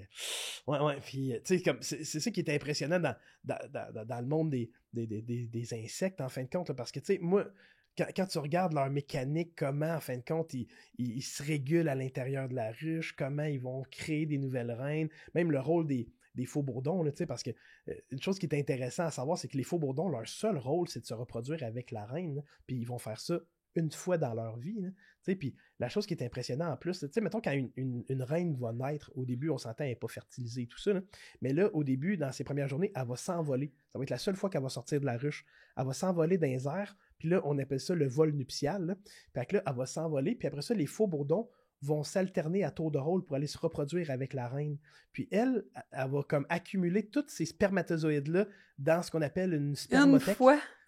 Ouais, puis, tu sais, comme c'est ça qui est impressionnant dans le monde des insectes, en fin de compte, là, parce que, tu sais, moi, quand tu regardes leur mécanique, comment, en fin de compte, ils se régulent à l'intérieur de la ruche, comment ils vont créer des nouvelles reines, même le rôle des faux-bourdons, là, une chose qui est intéressante à savoir, c'est que les faux-bourdons, leur seul rôle, c'est de se reproduire avec la reine, puis ils vont faire ça une fois dans leur vie. Puis la chose qui est impressionnante en plus, mettons quand une reine va naître, au début, on s'entend, elle n'est pas fertilisée et tout ça, là, mais là, au début, dans ses premières journées, elle va s'envoler. Ça va être la seule fois qu'elle va sortir de la ruche. Elle va s'envoler dans les airs, puis là, on appelle ça le vol nuptial. Là. Puis là, elle va s'envoler, puis après ça, les faux-bourdons vont s'alterner à tour de rôle pour aller se reproduire avec la reine. Puis elle va comme accumuler tous ces spermatozoïdes-là dans ce qu'on appelle une spermothèque.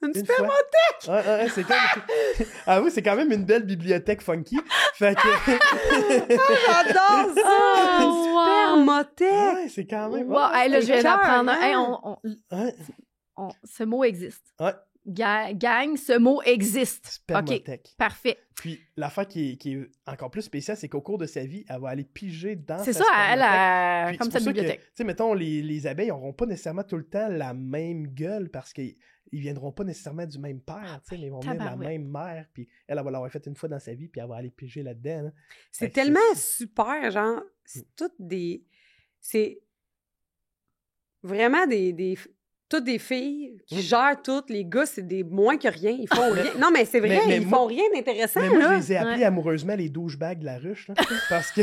Une spermothèque! Ouais, c'est comme... Ah oui, c'est quand même une belle bibliothèque funky. Fait que... J'adore ça! Une spermothèque! Ouais, c'est quand même... Wow. Hey, là, je viens d'apprendre. Ce mot existe. Ouais. Gang, ce mot existe. Spermothèque. OK, parfait. Puis, l'affaire qui est encore plus spéciale, c'est qu'au cours de sa vie, elle va aller piger dans C'est sa ça, spermothèque. elle a comme sa bibliothèque. Tu sais, mettons, les abeilles n'auront pas nécessairement tout le temps la même gueule parce qu'ils viendront pas nécessairement du même père, mais ils vont venir de la même mère, puis elle va l'avoir fait une fois dans sa vie, puis elle va aller piger là-dedans. Là. C'est tellement super, genre, c'est toutes des... C'est vraiment toutes des filles qui gèrent toutes. Les gars, c'est des moins que rien. Ils font rien. Non, mais c'est vrai, ils font rien d'intéressant. Mais moi, je les ai appelés amoureusement les douchebags de la ruche. Là, parce que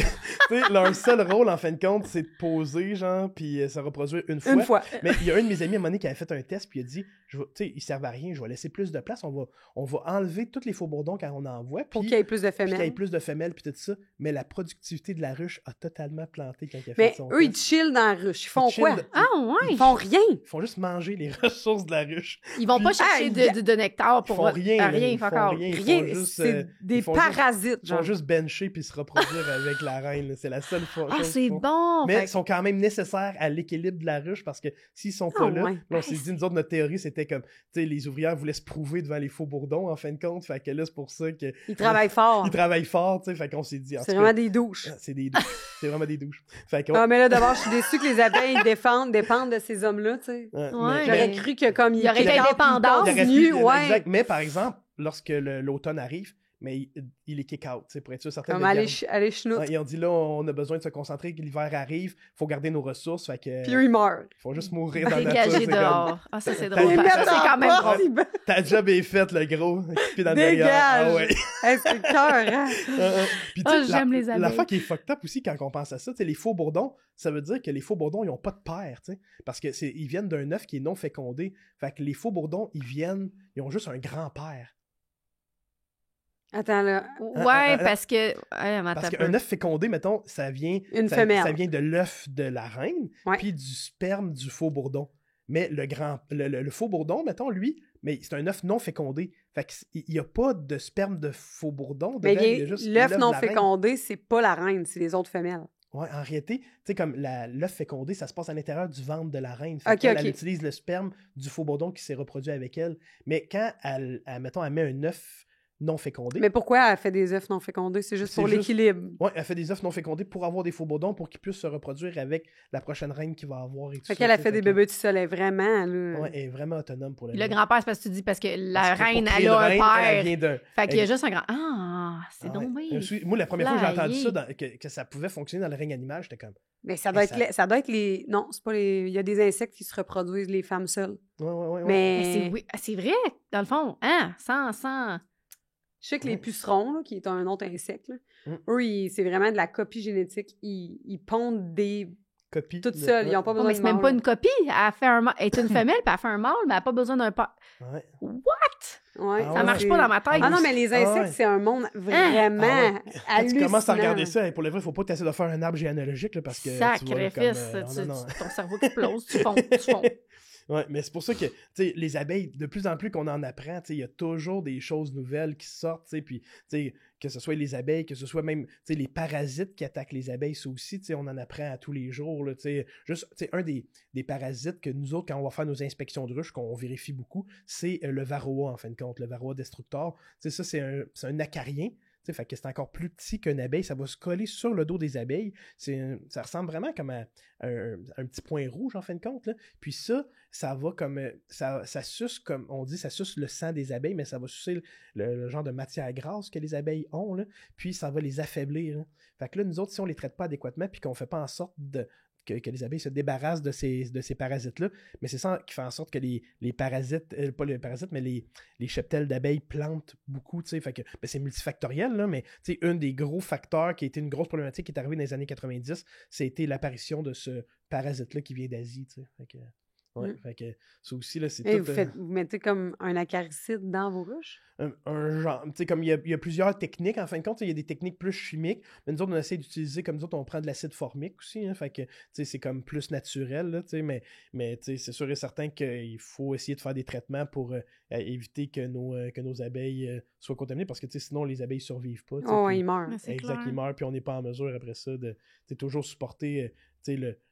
leur seul rôle, en fin de compte, c'est de poser, genre, puis se reproduire une fois. Une fois. Mais il y a un de mes amis à un moment donné qui avait fait un test, puis il a dit, ils servent à rien, je vais laisser plus de place. On va enlever tous les faux-bourdons quand on en voit. Pour qu'il y ait plus de femelles. Puis qu'il y ait plus de femelles, puis tout ça. Mais la productivité de la ruche a totalement planté quand il a fait son eux, test. ils chillent dans la ruche. Ils font quoi? Ah, ouais. Ils font rien. Ils font juste manger les ressources de la ruche. Ils vont pas chercher de nectar pour... Ils font rien. Ils font rien. C'est des parasites. Ils vont juste bencher puis se reproduire avec la reine. Là. C'est la seule fois. Ah, c'est bon! Mais ils sont quand même nécessaires à l'équilibre de la ruche parce que s'ils sont pas là, on s'est dit, nous autres, notre théorie, c'était comme, tu sais, les ouvrières voulaient se prouver devant les faux bourdons, en fin de compte. Fait que là, c'est pour ça que... Ils travaillent fort. Ils travaillent fort, tu sais. Fait qu'on s'est dit... C'est vraiment des douches. C'est des douches. C'est vraiment des douches. Fait ah, mais là, d'abord, je suis déçue que les abeilles dépendent de ces hommes-là, tu sais. J'aurais cru que comme il y aurait été indépendant. Exact. Mais par exemple, lorsque l'automne arrive, mais il est kick-out, pour être sûr certain. Comme aller chenoute. Ils ont dit là, on a besoin de se concentrer, que l'hiver arrive, il faut garder nos ressources. Fait que, puis eux, ils meurent. Il faut juste mourir dans la nature. Dégagés dehors. Ah, ça, c'est drôle. Ça, c'est quand même drôle. Ta job est faite, le gros. Puis dans dégage! Ah ouais. C'est cœur, hein? Puis, j'aime les abeilles. La fois qui est fucked up aussi quand on pense à ça, les faux bourdons, ça veut dire que les faux bourdons, ils n'ont pas de père, parce qu'ils viennent d'un œuf qui est non fécondé. Fait que les faux bourdons, ils ont juste un grand-père. Attends, là. Ouais, parce que... parce qu'un œuf fécondé, mettons, ça vient de l'œuf de la reine, puis du sperme du faux bourdon. Mais le faux bourdon, mettons, lui, mais c'est un œuf non fécondé. Fait qu'il n'y a pas de sperme de faux bourdon. Mais l'œuf non fécondé, c'est pas la reine, c'est les autres femelles. Oui, en réalité, tu sais, comme l'œuf fécondé, ça se passe à l'intérieur du ventre de la reine. Fait elle utilise le sperme du faux bourdon qui s'est reproduit avec elle. Mais quand elle met un œuf non fécondés. Mais pourquoi elle fait des œufs non fécondés? C'est juste pour l'équilibre. Oui, elle fait des œufs non fécondés pour avoir des faux bourdons pour qu'ils puissent se reproduire avec la prochaine reine qu'il va avoir. Fait qu'elle a fait des bébés tout seul, elle est vraiment... Oui, elle est vraiment autonome pour le grand-père, c'est parce que tu dis, parce que la reine, elle a un père. Fait qu'il y a juste un grand... Ah, c'est donc bien. Moi, la première fois que j'ai entendu ça, que ça pouvait fonctionner dans le règne animal, j'étais comme... Mais ça doit être les... Non, c'est pas les... Il y a des insectes qui se reproduisent, les femmes seules. Oui. Mais c'est vrai, dans le fond. Hein? Sans... Je sais que les pucerons, là, qui est un autre insecte, là, eux, c'est vraiment de la copie génétique. Ils pondent des... Copies. Toutes seules, ils n'ont pas besoin de mâle. Mais c'est même pas une copie. Elle fait un mâle. Elle est une femelle, puis elle fait un mâle, mais elle n'a pas besoin d'un père. Ouais. What? Ouais, ça marche pas dans ma tête. Ah non, mais les insectes, c'est un monde vraiment hallucinant. Quand tu commences à regarder ça, pour le vrai, il ne faut pas essayer de faire un arbre généalogique, là, parce que sacrifice, ton cerveau explose, tu fonds. Ouais, mais c'est pour ça que, tu sais, les abeilles, de plus en plus qu'on en apprend, tu sais, il y a toujours des choses nouvelles qui sortent, tu sais, puis, tu sais, que ce soit les abeilles, que ce soit même, tu sais, les parasites qui attaquent les abeilles, ça aussi, tu sais, on en apprend à tous les jours, là, tu sais. Juste, tu sais, un des parasites que nous autres, quand on va faire nos inspections de ruches, qu'on vérifie beaucoup, c'est le varroa, en fin de compte, le varroa destructor. Tu sais, ça, c'est un acarien. T'sais, fait que c'est encore plus petit qu'une abeille, ça va se coller sur le dos des abeilles. Ça ressemble vraiment comme à un petit point rouge en fin de compte. Là. Puis ça va comme. Ça suce, comme on dit, ça suce le sang des abeilles, mais ça va sucer le genre de matière grasse que les abeilles ont. Là, puis ça va les affaiblir. Là. Fait que là, nous autres, si on les traite pas adéquatement, puis qu'on fait pas en sorte que les abeilles se débarrassent de ces parasites-là, mais c'est ça qui fait en sorte que les parasites, pas les parasites, mais les cheptels d'abeilles plantent beaucoup, tu sais, fait que ben, c'est multifactoriel, là, mais tu sais, un des gros facteurs qui a été une grosse problématique qui est arrivée dans les années 90, c'était l'apparition de ce parasite-là qui vient d'Asie, tu sais, fait que... Ouais, fait que ça aussi, là, c'est et tout... vous mettez comme un acaricide dans vos ruches? Un genre, tu sais, comme il y a plusieurs techniques, en fin de compte, il y a des techniques plus chimiques, mais nous autres, on essaie d'utiliser, comme nous autres, on prend de l'acide formique aussi, hein, fait que, tu sais, c'est comme plus naturel, là, tu sais, mais tu sais, c'est sûr et certain qu'il faut essayer de faire des traitements pour éviter que nos abeilles soient contaminées, parce que, tu sais, sinon, les abeilles survivent pas. Oh, puis, ils meurent. Exact, ils meurent, puis on n'est pas en mesure, après ça, de toujours supporter...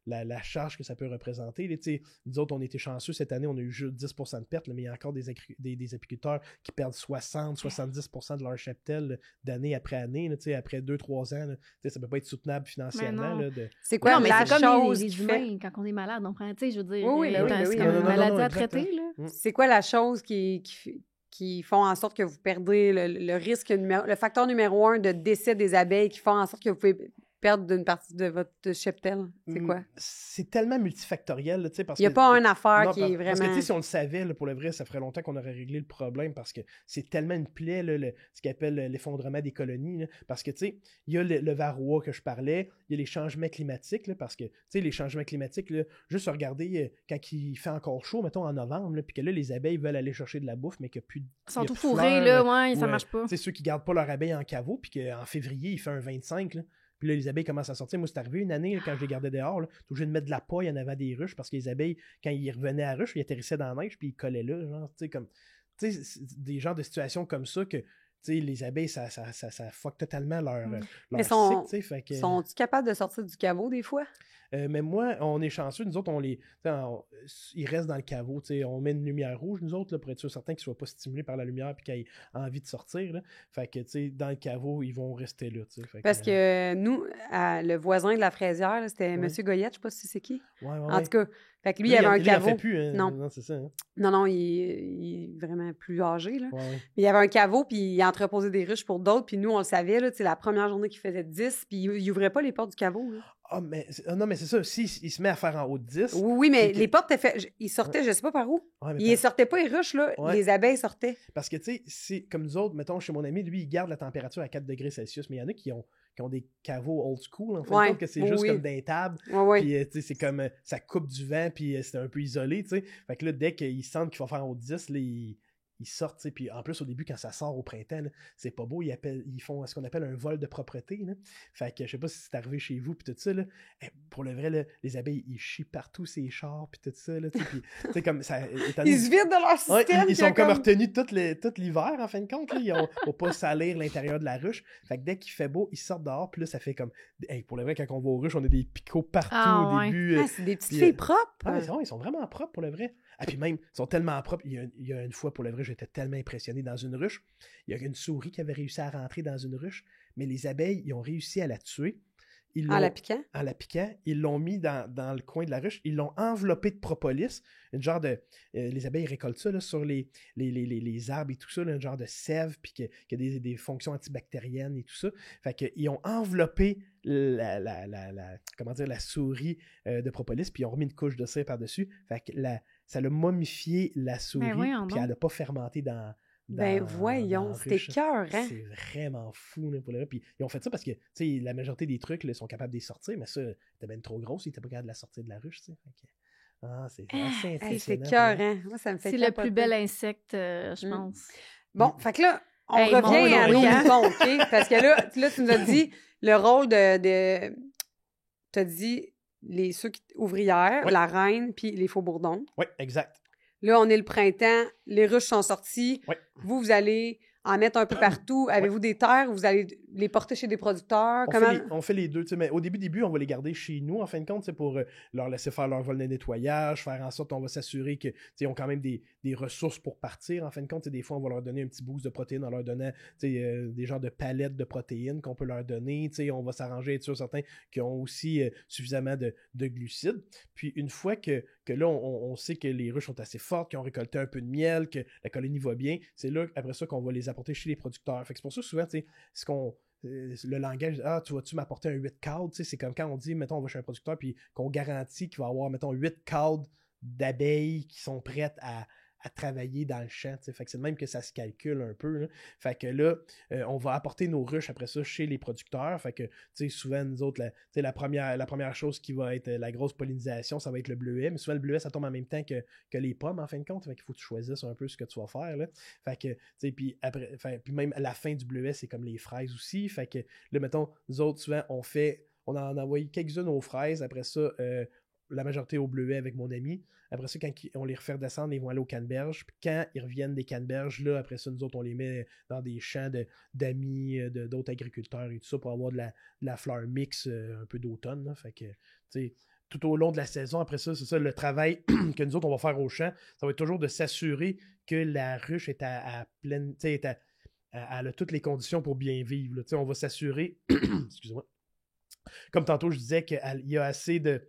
la charge que ça peut représenter. Nous autres, on était chanceux cette année, on a eu juste 10% de pertes, mais il y a encore des apiculteurs qui perdent 60-70% de leur cheptel d'année après année. Là, après 2-3 ans, là, ça peut pas être soutenable financièrement. Là, c'est quoi la chose les humains, quand on est malade, on prend, je veux dire, oui, c'est comme une maladie à traiter. Là. C'est quoi la chose qui font en sorte que vous perdez le risque, le facteur numéro 1 de décès des abeilles qui font en sorte que vous pouvez perdre d'une partie de votre cheptel? C'est quoi? C'est tellement multifactoriel. Là, parce il n'y a pas une affaire qui est vraiment... Parce que si on le savait, là, pour le vrai, ça ferait longtemps qu'on aurait réglé le problème parce que c'est tellement une plaie, là, ce qu'on appelle l'effondrement des colonies. Là, parce que, tu sais, il y a le varroa que je parlais, il y a les changements climatiques, là, parce que, tu sais, les changements climatiques, là, juste regarder quand il fait encore chaud, mettons en novembre, puis que là, les abeilles veulent aller chercher de la bouffe, mais qu'il n'y a plus de... Ils sont tout fourrés, là, ouais, ça marche pas. C'est ceux qui gardent pas leur abeille en caveau, puis qu'en février, il fait un 25, là. Puis là, les abeilles commencent à sortir. Moi, c'est arrivé une année, là, quand je les gardais dehors, là, t'es obligé de mettre de la paille en avant des ruches parce que les abeilles, quand ils revenaient à la ruche, ils atterrissaient dans la neige puis ils collaient là. Genre, tu sais, comme. Tu sais, des genres de situations comme ça que. Tu sais, les abeilles, ça fuck totalement leur cycle, tu sais, fait que... Sont-ils capables de sortir du caveau des fois? Mais moi, on est chanceux. Nous autres, ils restent dans le caveau. On met une lumière rouge, nous autres, là, pour être sûr certain qu'ils ne soient pas stimulés par la lumière et qu'ils aient envie de sortir. Là. Fait que, dans le caveau, ils vont rester là. Parce que nous, le voisin de la fraisière, là, c'était M. Goyette, je ne sais pas si c'est qui. Ouais, en tout cas, fait que lui, il avait un caveau. Il en fait plus, hein? Non, c'est ça. Hein? Non, il est vraiment plus âgé. Là. Ouais. Il y avait un caveau, puis il entreposait des ruches pour d'autres. Puis nous, on le savait, là, la première journée qu'il faisait 10, puis il n'ouvrait pas les portes du caveau. Là. Non, mais c'est ça. S'il se met à faire en haut de 10... Oui, mais les portes étaient faites... Il sortait, je ne sais pas par où. Ouais, il ne sortait pas les ruches, là. Ouais. Les abeilles sortaient. Parce que, tu sais, c'est comme nous autres, mettons, chez mon ami, lui, il garde la température à 4 degrés Celsius, mais il y en a qui ont des caveaux old school, en fait, que c'est juste comme des tables. Puis, tu sais, c'est comme, ça coupe du vent, puis c'est un peu isolé, tu sais. Fait que là, dès qu'ils sentent qu'il faut faire en haut de 10, là, ils sortent, tu sais, puis en plus, au début, quand ça sort au printemps, là, c'est pas beau, ils font ce qu'on appelle un vol de propreté, là. Fait que, je sais pas si c'est arrivé chez vous, puis tout ça, là, pour le vrai, là, les abeilles, ils chient partout ces chars, puis tout ça, là, tu sais, comme ça... Ils se vident de leur système! Ils sont comme retenus tout l'hiver, en fin de compte, là, pour pas salir l'intérieur de la ruche. Fait que dès qu'il fait beau, ils sortent dehors, puis là, ça fait comme... pour le vrai, quand on va aux ruches, on a des picots partout au début. C'est des petites filles propres! Ils sont vraiment propres, pour le vrai. Ah, puis même, ils sont tellement propres. Il y a une fois, pour le vrai, j'étais tellement impressionné dans une ruche. Il y a une souris qui avait réussi à rentrer dans une ruche, mais les abeilles, ils ont réussi à la tuer. En la piquant? En la piquant. Ils l'ont mis dans le coin de la ruche. Ils l'ont enveloppé de propolis. Une genre de... les abeilles récoltent ça là, sur les arbres et tout ça, là, un genre de sève, puis qui a des fonctions antibactériennes et tout ça. Fait qu'ils ont enveloppé la souris de propolis, puis ils ont remis une couche de cire par-dessus. Fait que ça a momifié la souris, puis elle n'a pas fermenté dans voyons, c'était cœur, hein? C'est vraiment fou, là, pour le... Puis ils ont fait ça parce que, tu sais, la majorité des trucs, là, sont capables de les sortir, mais ça, c'était bien trop grosse, ils n'étaient pas capables de la sortir de la ruche, tu sais. C'est assez impressionnant. C'est cœur, hein? Moi, ça me fait c'est le plus bel insecte, je pense. Bon, fait que là, on revient à nos moutons, OK? Parce que là, tu nous as dit le rôle de... T'as dit ouvrières, la reine, puis les faux bourdons. Oui, exact. Là, on est le printemps, les ruches sont sorties. Oui. Vous allez en mettre un peu partout. Avez-vous des terres? Vous allez les porter chez des producteurs? On fait les deux. Mais au début, on va les garder chez nous, en fin de compte, pour leur laisser faire leur vol de nettoyage, faire en sorte qu'on va s'assurer qu'ils ont quand même des ressources pour partir. En fin de compte, des fois, on va leur donner un petit boost de protéines en leur donnant des genres de palettes de protéines qu'on peut leur donner. On va s'arranger, être sûr, certains qui ont aussi suffisamment de glucides. Puis une fois que là, on sait que les ruches sont assez fortes, qu'ils ont récolté un peu de miel, que la colonie va bien, c'est là, après ça, qu'on va les apporter chez les producteurs. Fait que c'est pour ça, souvent, le langage, tu vas-tu m'apporter un 8 cadres, c'est comme quand on dit, mettons, on va chez un producteur, puis qu'on garantit qu'il va avoir, mettons, 8 cadres d'abeilles qui sont prêtes à travailler dans le champ. Fait que c'est de même que ça se calcule un peu. Là. Fait que là, on va apporter nos ruches après ça chez les producteurs. Fait que souvent, nous autres, la première chose qui va être la grosse pollinisation, ça va être le bleuet. Mais souvent, le bleuet, ça tombe en même temps que les pommes, en fin de compte. Fait qu'il faut que tu choisisses un peu ce que tu vas faire. Là. Fait que, puis après, puis même à la fin du bleuet, c'est comme les fraises aussi. Fait que là, mettons, nous autres, souvent, on en a envoyé quelques-unes aux fraises. Après ça, la majorité au bleuet avec mon ami. Après ça, quand on les refait descendre, ils vont aller aux canneberges. Puis quand ils reviennent des canneberges, là, après ça, nous autres, on les met dans des champs d'amis, d'autres agriculteurs et tout ça pour avoir de la fleur mix un peu d'automne. Là. Fait que, tu sais, tout au long de la saison, après ça, c'est ça, le travail que nous autres, on va faire au champ, ça va être toujours de s'assurer que la ruche est à pleine, tu sais, elle a toutes les conditions pour bien vivre. Là. On va s'assurer, excusez-moi, comme tantôt, je disais qu'il y a assez de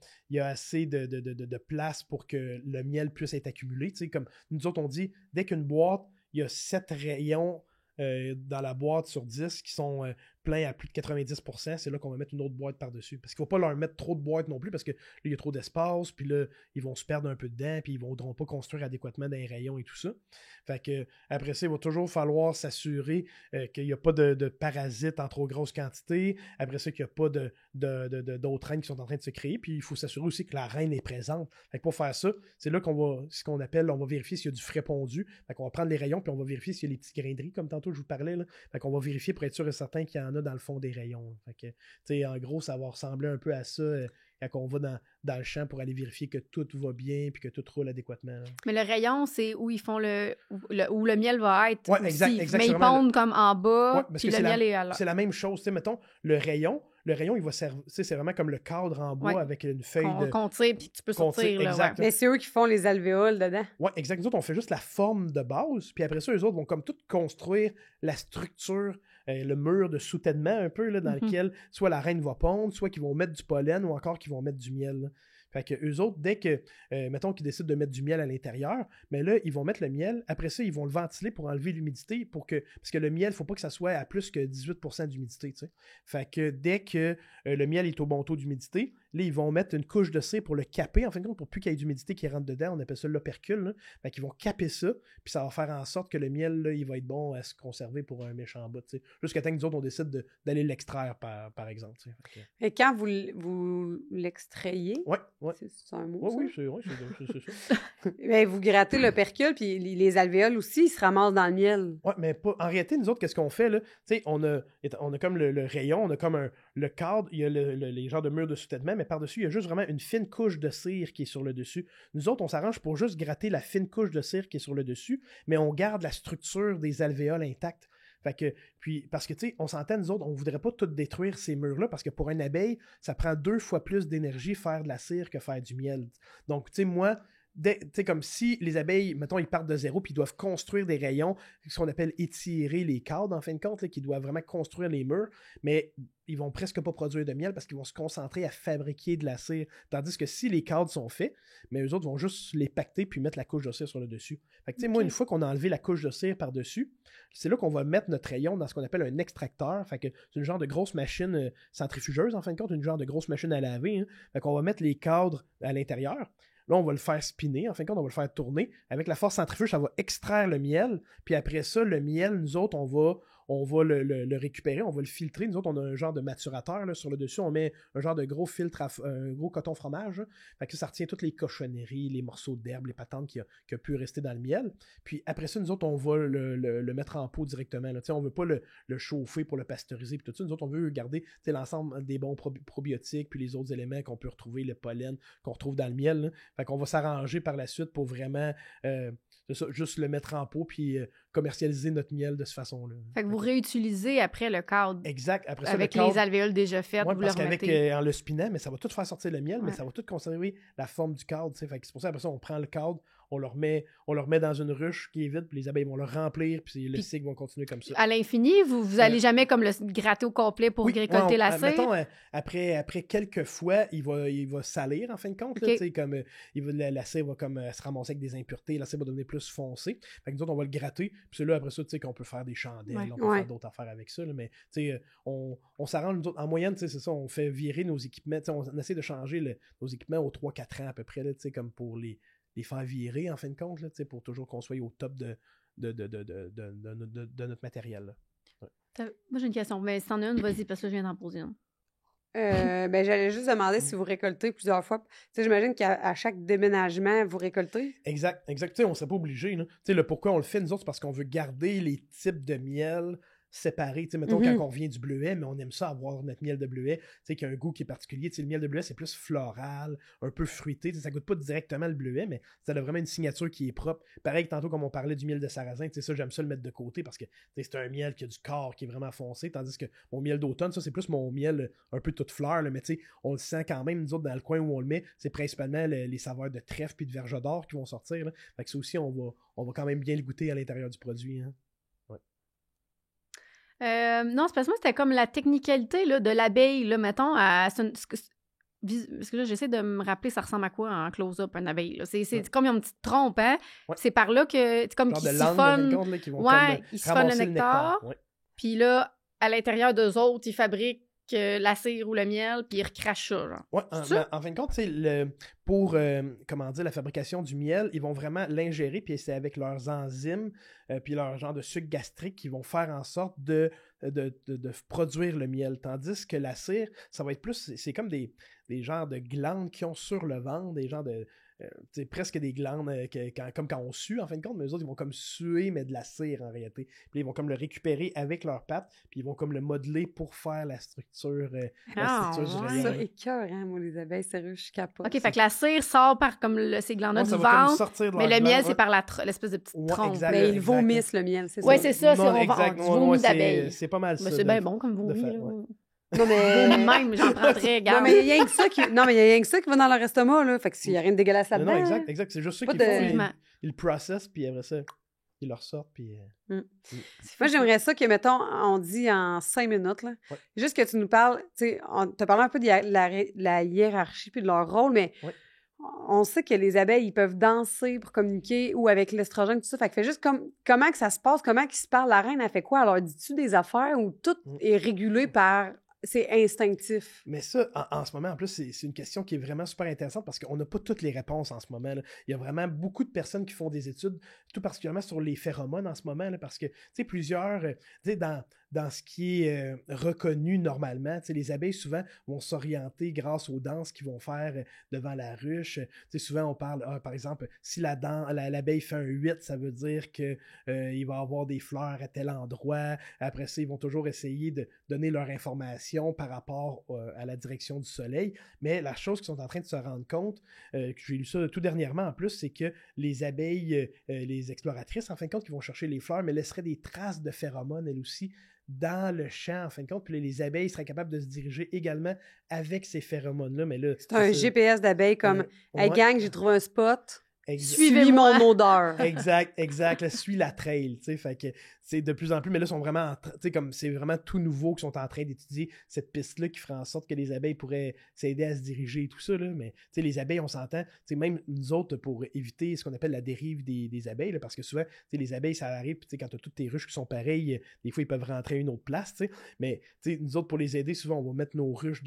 place pour que le miel puisse être accumulé. Tu sais, comme nous autres, on dit, dès qu'une boîte, il y a 7 rayons dans la boîte sur 10 qui sont pleins à plus de 90%, c'est là qu'on va mettre une autre boîte par-dessus. Parce qu'il ne faut pas leur mettre trop de boîtes non plus, parce que là, il y a trop d'espace, puis là, ils vont se perdre un peu dedans, puis ils ne voudront pas construire adéquatement dans les rayons et tout ça. Fait que après ça, il va toujours falloir s'assurer qu'il n'y a pas de parasites en trop grosse quantité. Après ça, qu'il n'y a pas d'autres reines qui sont en train de se créer. Puis il faut s'assurer aussi que la reine est présente. Fait que pour faire ça, c'est là on va vérifier s'il y a du frais pondu. Fait qu'on va prendre les rayons, puis on va vérifier s'il y a les petits grains comme tantôt je vous parlais. Là. Fait qu'on va vérifier pour être sûr et certain qu'il y en a dans le fond des rayons. Fait que, tu sais, en gros, ça va ressembler un peu à ça quand on va dans le champ pour aller vérifier que tout va bien puis que tout roule adéquatement. Là. Mais le rayon, c'est où ils font où le miel va être. Ouais, exact. Mais ils pondent comme en bas, puis le miel est à là. C'est la même chose. Tu sais, mettons, le rayon, il va servir. C'est vraiment comme le cadre en bois avec une feuille qu'on tire, puis tu peux sortir. Exact. Mais c'est eux qui font les alvéoles dedans. Oui, exact. Nous autres, on fait juste la forme de base, puis après ça, eux autres vont comme tout construire la structure, le mur de soutènement un peu, là, dans lequel soit la reine va pondre, soit qu'ils vont mettre du pollen ou encore qu'ils vont mettre du miel. Là. Fait que eux autres, dès que, mettons qu'ils décident de mettre du miel à l'intérieur, mais là, ils vont mettre le miel. Après ça, ils vont le ventiler pour enlever l'humidité, parce que le miel, il ne faut pas que ça soit à plus que 18% d'humidité, tu sais. Fait que dès que le miel est au bon taux d'humidité, là, ils vont mettre une couche de cire pour le caper, en fin de compte, pour plus qu'il y ait d'humidité qui rentre dedans. On appelle ça l'opercule. Là. Fait qu'ils vont caper ça, puis ça va faire en sorte que le miel, là, il va être bon à se conserver pour un méchant bout, tu sais. Jusqu'à temps que nous autres, on décide d'aller l'extraire, par exemple. Tu sais. Et quand vous l'extrayez, c'est un mot, oui, c'est ça. Mais vous grattez l'opercule, puis les alvéoles aussi, ils se ramassent dans le miel. Oui, mais pas. En réalité, nous autres, qu'est-ce qu'on fait, là? Tu sais, on a comme le rayon, on a comme le cadre, il y a les genres de murs de soutènement, mais par-dessus, il y a juste vraiment une fine couche de cire qui est sur le dessus. Nous autres, on s'arrange pour juste gratter la fine couche de cire qui est sur le dessus, mais on garde la structure des alvéoles intacte. Fait que, parce que, tu sais, on s'entend, nous autres, on voudrait pas tout détruire ces murs-là, parce que pour une abeille, ça prend 2 fois plus d'énergie faire de la cire que faire du miel. Donc, tu sais, moi, comme si les abeilles, mettons, ils partent de zéro, puis ils doivent construire des rayons, ce qu'on appelle étirer les cadres, en fin de compte, là, qui doivent vraiment construire les murs, mais ils vont presque pas produire de miel parce qu'ils vont se concentrer à fabriquer de la cire. Tandis que si les cadres sont faits, mais eux autres vont juste les pacter puis mettre la couche de cire sur le dessus. Fait que, tu sais, moi, une fois qu'on a enlevé la couche de cire par-dessus, c'est là qu'on va mettre notre rayon dans ce qu'on appelle un extracteur. Fait que c'est une genre de grosse machine centrifugeuse, en fin de compte, une genre de grosse machine à laver. Hein. Fait qu'on va mettre les cadres à l'intérieur. Là, on va le faire spinner, en fin de compte, on va le faire tourner. Avec la force centrifuge, ça va extraire le miel. Puis après ça, le miel, nous autres, on va le récupérer, on va le filtrer. Nous autres, on a un genre de maturateur là, sur le dessus. On met un genre de gros filtre, un gros coton fromage. Là. Fait que ça retient toutes les cochonneries, les morceaux d'herbe, les patentes qui a pu rester dans le miel. Puis après ça, nous autres, on va le mettre en pot directement. Là. On ne veut pas le chauffer pour le pasteuriser. Puis tout ça. Nous autres, on veut garder l'ensemble des bons probiotiques, puis les autres éléments qu'on peut retrouver, le pollen qu'on retrouve dans le miel. Là. Fait qu'on va s'arranger par la suite pour vraiment juste le mettre en pot, puis commercialiser notre miel de cette façon-là. Fait que vous réutilisez après le cadre. Exact. Après ça, avec les alvéoles déjà faites, ouais, vous le remettez. Parce qu'en le spinant, mais ça va tout faire sortir le miel, mais ça va tout conserver la forme du cadre. Fait que c'est pour ça, après ça, on prend le cadre, on le remet dans une ruche qui est vide, puis les abeilles vont le remplir, puis le cycle va continuer comme ça. À l'infini, vous allez jamais comme le gratter au complet pour récolter la cire? Mettons, après quelques fois, il va salir, en fin de compte. Là, comme, la cire va comme, se ramasser avec des impuretés, la cire va devenir plus foncée. Fait que nous autres, on va le gratter, puis c'est là, après ça, qu'on peut faire des chandelles, on peut faire d'autres affaires avec ça. Là, mais on s'arrange, nous autres, en moyenne, c'est ça, on fait virer nos équipements. On essaie de changer nos équipements aux 3-4 ans à peu près, là, comme pour les faire virer, en fin de compte, là, pour toujours qu'on soit au top de notre matériel. Là. Ouais. Moi, j'ai une question, mais si t'en as une, vas-y, parce que je viens d'en poser une. J'allais juste demander si vous récoltez plusieurs fois. J'imagine qu'à chaque déménagement, vous récoltez. Exact. On ne serait pas obligé. Le pourquoi on le fait, nous autres, c'est parce qu'on veut garder les types de miel séparés. Mettons, quand on revient du bleuet, mais on aime ça avoir notre miel de bleuet, qui a un goût qui est particulier. Le miel de bleuet, c'est plus floral, un peu fruité. Ça goûte pas directement le bleuet, mais ça a vraiment une signature qui est propre. Pareil que tantôt, comme on parlait du miel de sarrasin, ça, j'aime ça le mettre de côté parce que c'est un miel qui a du corps, qui est vraiment foncé, tandis que mon miel d'automne, ça, c'est plus mon miel un peu toute fleur, là, mais on le sent quand même, nous autres, dans le coin où on le met, c'est principalement les saveurs de trèfle puis de verge d'or qui vont sortir. Là. Fait que ça aussi, on va quand même bien le goûter à l'intérieur du produit. Hein. Non, c'est parce que moi, c'était comme la technicalité là, de l'abeille, là, mettons, parce que là, j'essaie de me rappeler, ça ressemble à quoi en close-up, un abeille. Là. C'est comme une petite trompe, hein? Ouais. C'est par là que, c'est comme qu'ils siphonnent... ils siphonnent le nectar. Ouais. Puis là, à l'intérieur d'eux autres, ils fabriquent la cire ou le miel, puis ils recrachent ça, genre. Ouais, en fin de compte, pour la fabrication du miel, ils vont vraiment l'ingérer, puis c'est avec leurs enzymes, puis leur genre de sucre gastrique qui vont faire en sorte de produire le miel. Tandis que la cire, ça va être plus, c'est comme des genres de glandes qui ont sur le ventre, des genres de... presque des glandes comme quand on sue en fin de compte, mais eux autres ils vont comme suer mais de la cire en réalité, puis ils vont comme le récupérer avec leurs pattes, puis ils vont comme le modeler pour faire la structure du rayon. Ça écœurant, moi les abeilles, sérieux, je capote. Ok, fait que la cire sort par comme ces glandes-là du ventre, mais le miel c'est par l'espèce de petite trompe. Mais ils vomissent le miel, c'est ça? Oui, c'est ça, non, c'est du vomi d'abeille. C'est pas mal ça. C'est bien bon comme vomi. Non, mais... même, j'en prendrais, regarde. Non, mais il y a rien que ça qui va dans leur estomac, là. Fait que s'il n'y a rien de dégueulasse là-dedans. Non, exact. C'est juste ça qu'ils font. Ils le processent, puis après ça, ils le ressortent, puis... Moi, j'aimerais ça que, mettons, on dit en 5 minutes, là. Ouais. Juste que tu nous parles, tu sais, on t'a parlé un peu de la hiérarchie puis de leur rôle, mais... Ouais. On sait que les abeilles, ils peuvent danser pour communiquer ou avec l'estrogène, tout ça. Fait que fait juste comment que ça se passe, comment qu'ils se parlent. La reine, elle fait quoi? Alors, dis-tu des affaires où tout est régulé par... C'est instinctif. Mais ça, en ce moment, en plus, c'est une question qui est vraiment super intéressante parce qu'on n'a pas toutes les réponses en ce moment. Là. Il y a vraiment beaucoup de personnes qui font des études, tout particulièrement sur les phéromones en ce moment, là, parce que, tu sais, plusieurs, tu sais, dans ce qui est reconnu normalement, tu sais, les abeilles, souvent, vont s'orienter grâce aux danses qu'ils vont faire devant la ruche. Tu sais, souvent, on parle, par exemple, si l'abeille fait un 8, ça veut dire qu'il va avoir des fleurs à tel endroit. Après ça, ils vont toujours essayer de donner leur information par rapport à la direction du soleil, mais la chose qu'ils sont en train de se rendre compte, que j'ai lu ça tout dernièrement en plus, c'est que les abeilles, les exploratrices, en fin de compte, qui vont chercher les fleurs, mais laisseraient des traces de phéromones, elles aussi, dans le champ, en fin de compte, puis les abeilles seraient capables de se diriger également avec ces phéromones-là, mais là... C'est un GPS d'abeilles comme « Hey gang, j'ai trouvé un spot ». Suivez mon odeur. Exact. Là, suis la trail, tu sais, fait que c'est de plus en plus, mais là, sont vraiment, tu sais, comme c'est vraiment tout nouveau qu'ils sont en train d'étudier cette piste-là qui ferait en sorte que les abeilles pourraient s'aider à se diriger et tout ça, là, mais tu sais, les abeilles, on s'entend, tu sais, même nous autres, pour éviter ce qu'on appelle la dérive des abeilles, là, parce que souvent, tu sais, les abeilles, ça arrive, tu sais, quand tu as toutes tes ruches qui sont pareilles, des fois, ils peuvent rentrer à une autre place, tu sais, mais tu sais, nous autres, pour les aider, souvent, on va mettre nos ruches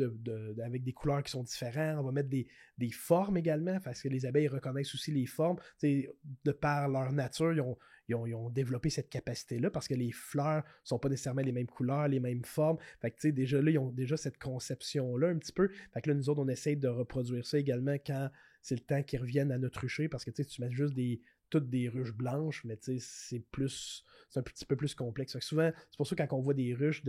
avec des couleurs qui sont différentes, on va mettre des formes également, parce que les abeilles reconnaissent aussi les formes, de par leur nature, ils ont développé cette capacité-là parce que les fleurs sont pas nécessairement les mêmes couleurs, les mêmes formes. Fait que, tu sais, déjà là, ils ont déjà cette conception-là un petit peu. Fait que là, nous autres, on essaye de reproduire ça également quand c'est le temps qu'ils reviennent à notre rucher parce que, tu sais, tu mets juste toutes des ruches blanches, mais tu sais, c'est un petit peu plus complexe. Fait que souvent, c'est pour ça quand on voit des ruches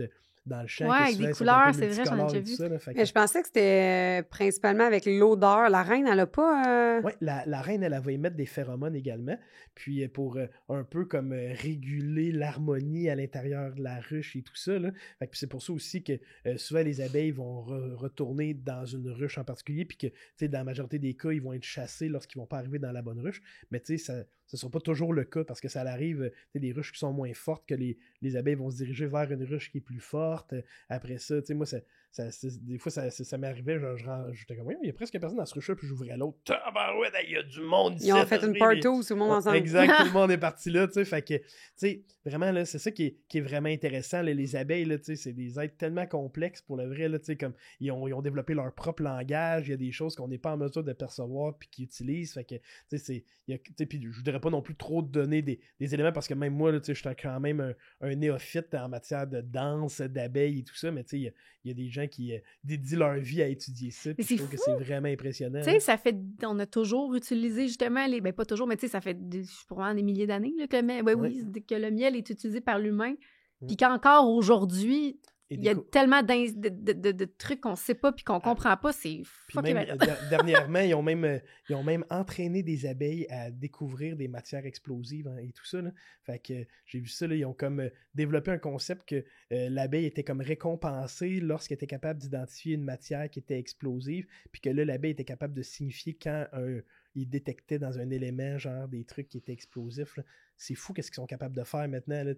dans le champ, avec des couleurs, c'est vrai, j'en ai déjà vu. Ça, là, Mais je pensais que c'était principalement avec l'odeur. La reine, elle a pas... Oui, la reine, elle va émettre des phéromones également. Puis pour un peu comme réguler l'harmonie à l'intérieur de la ruche et tout ça. Là. Fait que c'est pour ça aussi que souvent les abeilles vont retourner dans une ruche en particulier. Puis que, tu sais, dans la majorité des cas, ils vont être chassés lorsqu'ils vont pas arriver dans la bonne ruche. Mais tu sais, ça ne sera pas toujours le cas parce que ça arrive, des ruches qui sont moins fortes que les abeilles vont se diriger vers une ruche qui est plus forte. Après ça, tu sais, moi, des fois, ça m'arrivait, j'étais comme, oui, il y a presque personne dans ce ruche-là, puis j'ouvrais l'autre. Ouais, il y a du monde ici. Ils ont fait une party tout le monde ensemble. Exact, tout le monde est parti là, tu sais. Fait que, tu sais, vraiment, là, c'est ça qui est vraiment intéressant. Là, les abeilles, là, tu sais, c'est des êtres tellement complexes pour le vrai, là, tu sais, comme, ils ont développé leur propre langage, il y a des choses qu'on n'est pas en mesure de percevoir puis qu'ils utilisent. Fait que, tu sais, puis je voudrais pas non plus trop donner des éléments parce que même moi, là, tu sais, je suis quand même un néophyte en matière de danse, d'abeilles et tout ça, mais tu sais, il y a des gens qui dédient leur vie à étudier ça. Puis je trouve que c'est vraiment impressionnant. Tu sais, ça fait... On a toujours utilisé justement les... Ben, pas toujours, mais tu sais, ça fait probablement des milliers d'années là, que le miel est utilisé par l'humain. Puis qu'encore aujourd'hui, il y a tellement de trucs qu'on sait pas puis qu'on comprend pas. C'est fucking... Dernièrement, ils ont même entraîné des abeilles à découvrir des matières explosives et tout ça. Là. Fait que j'ai vu ça, là, ils ont comme développé un concept que l'abeille était comme récompensée lorsqu'elle était capable d'identifier une matière qui était explosive, puis que là, l'abeille était capable de signifier quand il détectait dans un élément genre des trucs qui étaient explosifs. Là. C'est fou qu'est-ce qu'ils sont capables de faire maintenant. Là,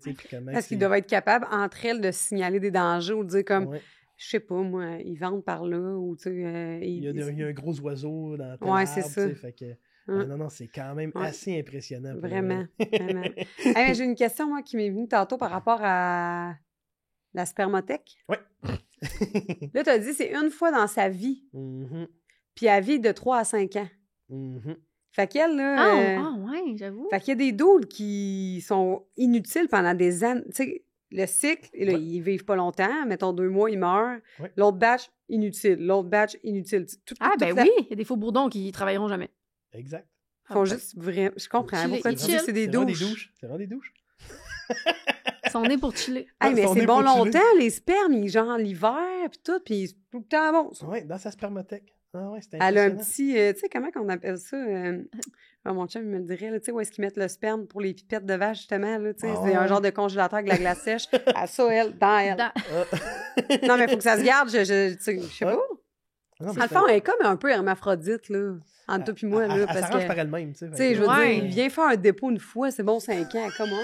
parce qu'ils doivent être capables entre elles de signaler des dangers ou de dire comme, je sais pas, moi, ils vendent par là ou tu sais... il y a un gros oiseau dans tel arbre, c'est ça. Fait que, non, c'est quand même assez impressionnant. Vraiment, vraiment. Hey, j'ai une question, moi, qui m'est venue tantôt par rapport à la spermothèque. Oui. Là, tu as dit c'est une fois dans sa vie. Puis elle vit de 3 à 5 ans. Fait qu'elle, là... ouais, j'avoue. Fait qu'il y a des doules qui sont inutiles pendant des années. Tu sais, le cycle, là, ils vivent pas longtemps. Mettons 2 mois, ils meurent. Ouais. L'autre batch, inutile. L'autre batch, inutile. Oui, il y a des faux bourdons qui travailleront jamais. Exact. Ils font juste vraiment... Je comprends. Pourquoi tu dis que c'est des douches? C'est vraiment des douches. Ils sont nés pour chiller. Mais c'est bon longtemps, les spermes, genre l'hiver, puis tout, puis tout le temps bon. Oui, dans sa spermothèque. Elle a un petit, tu sais, comment on appelle ça? Mon chum me dirait, tu sais, où est-ce qu'ils mettent le sperme pour les pipettes de vache, justement, là, tu sais, c'est un genre de congélateur avec de la glace sèche. À ça, dans elle. Non, mais il faut que ça se garde, je sais pas. Dans le fond, elle est comme un peu hermaphrodite, là, entre toi et moi, là, parce s'arrange par elle-même, tu sais. Tu sais, je veux dire, il vient faire un dépôt une fois, c'est bon 5 ans, comment?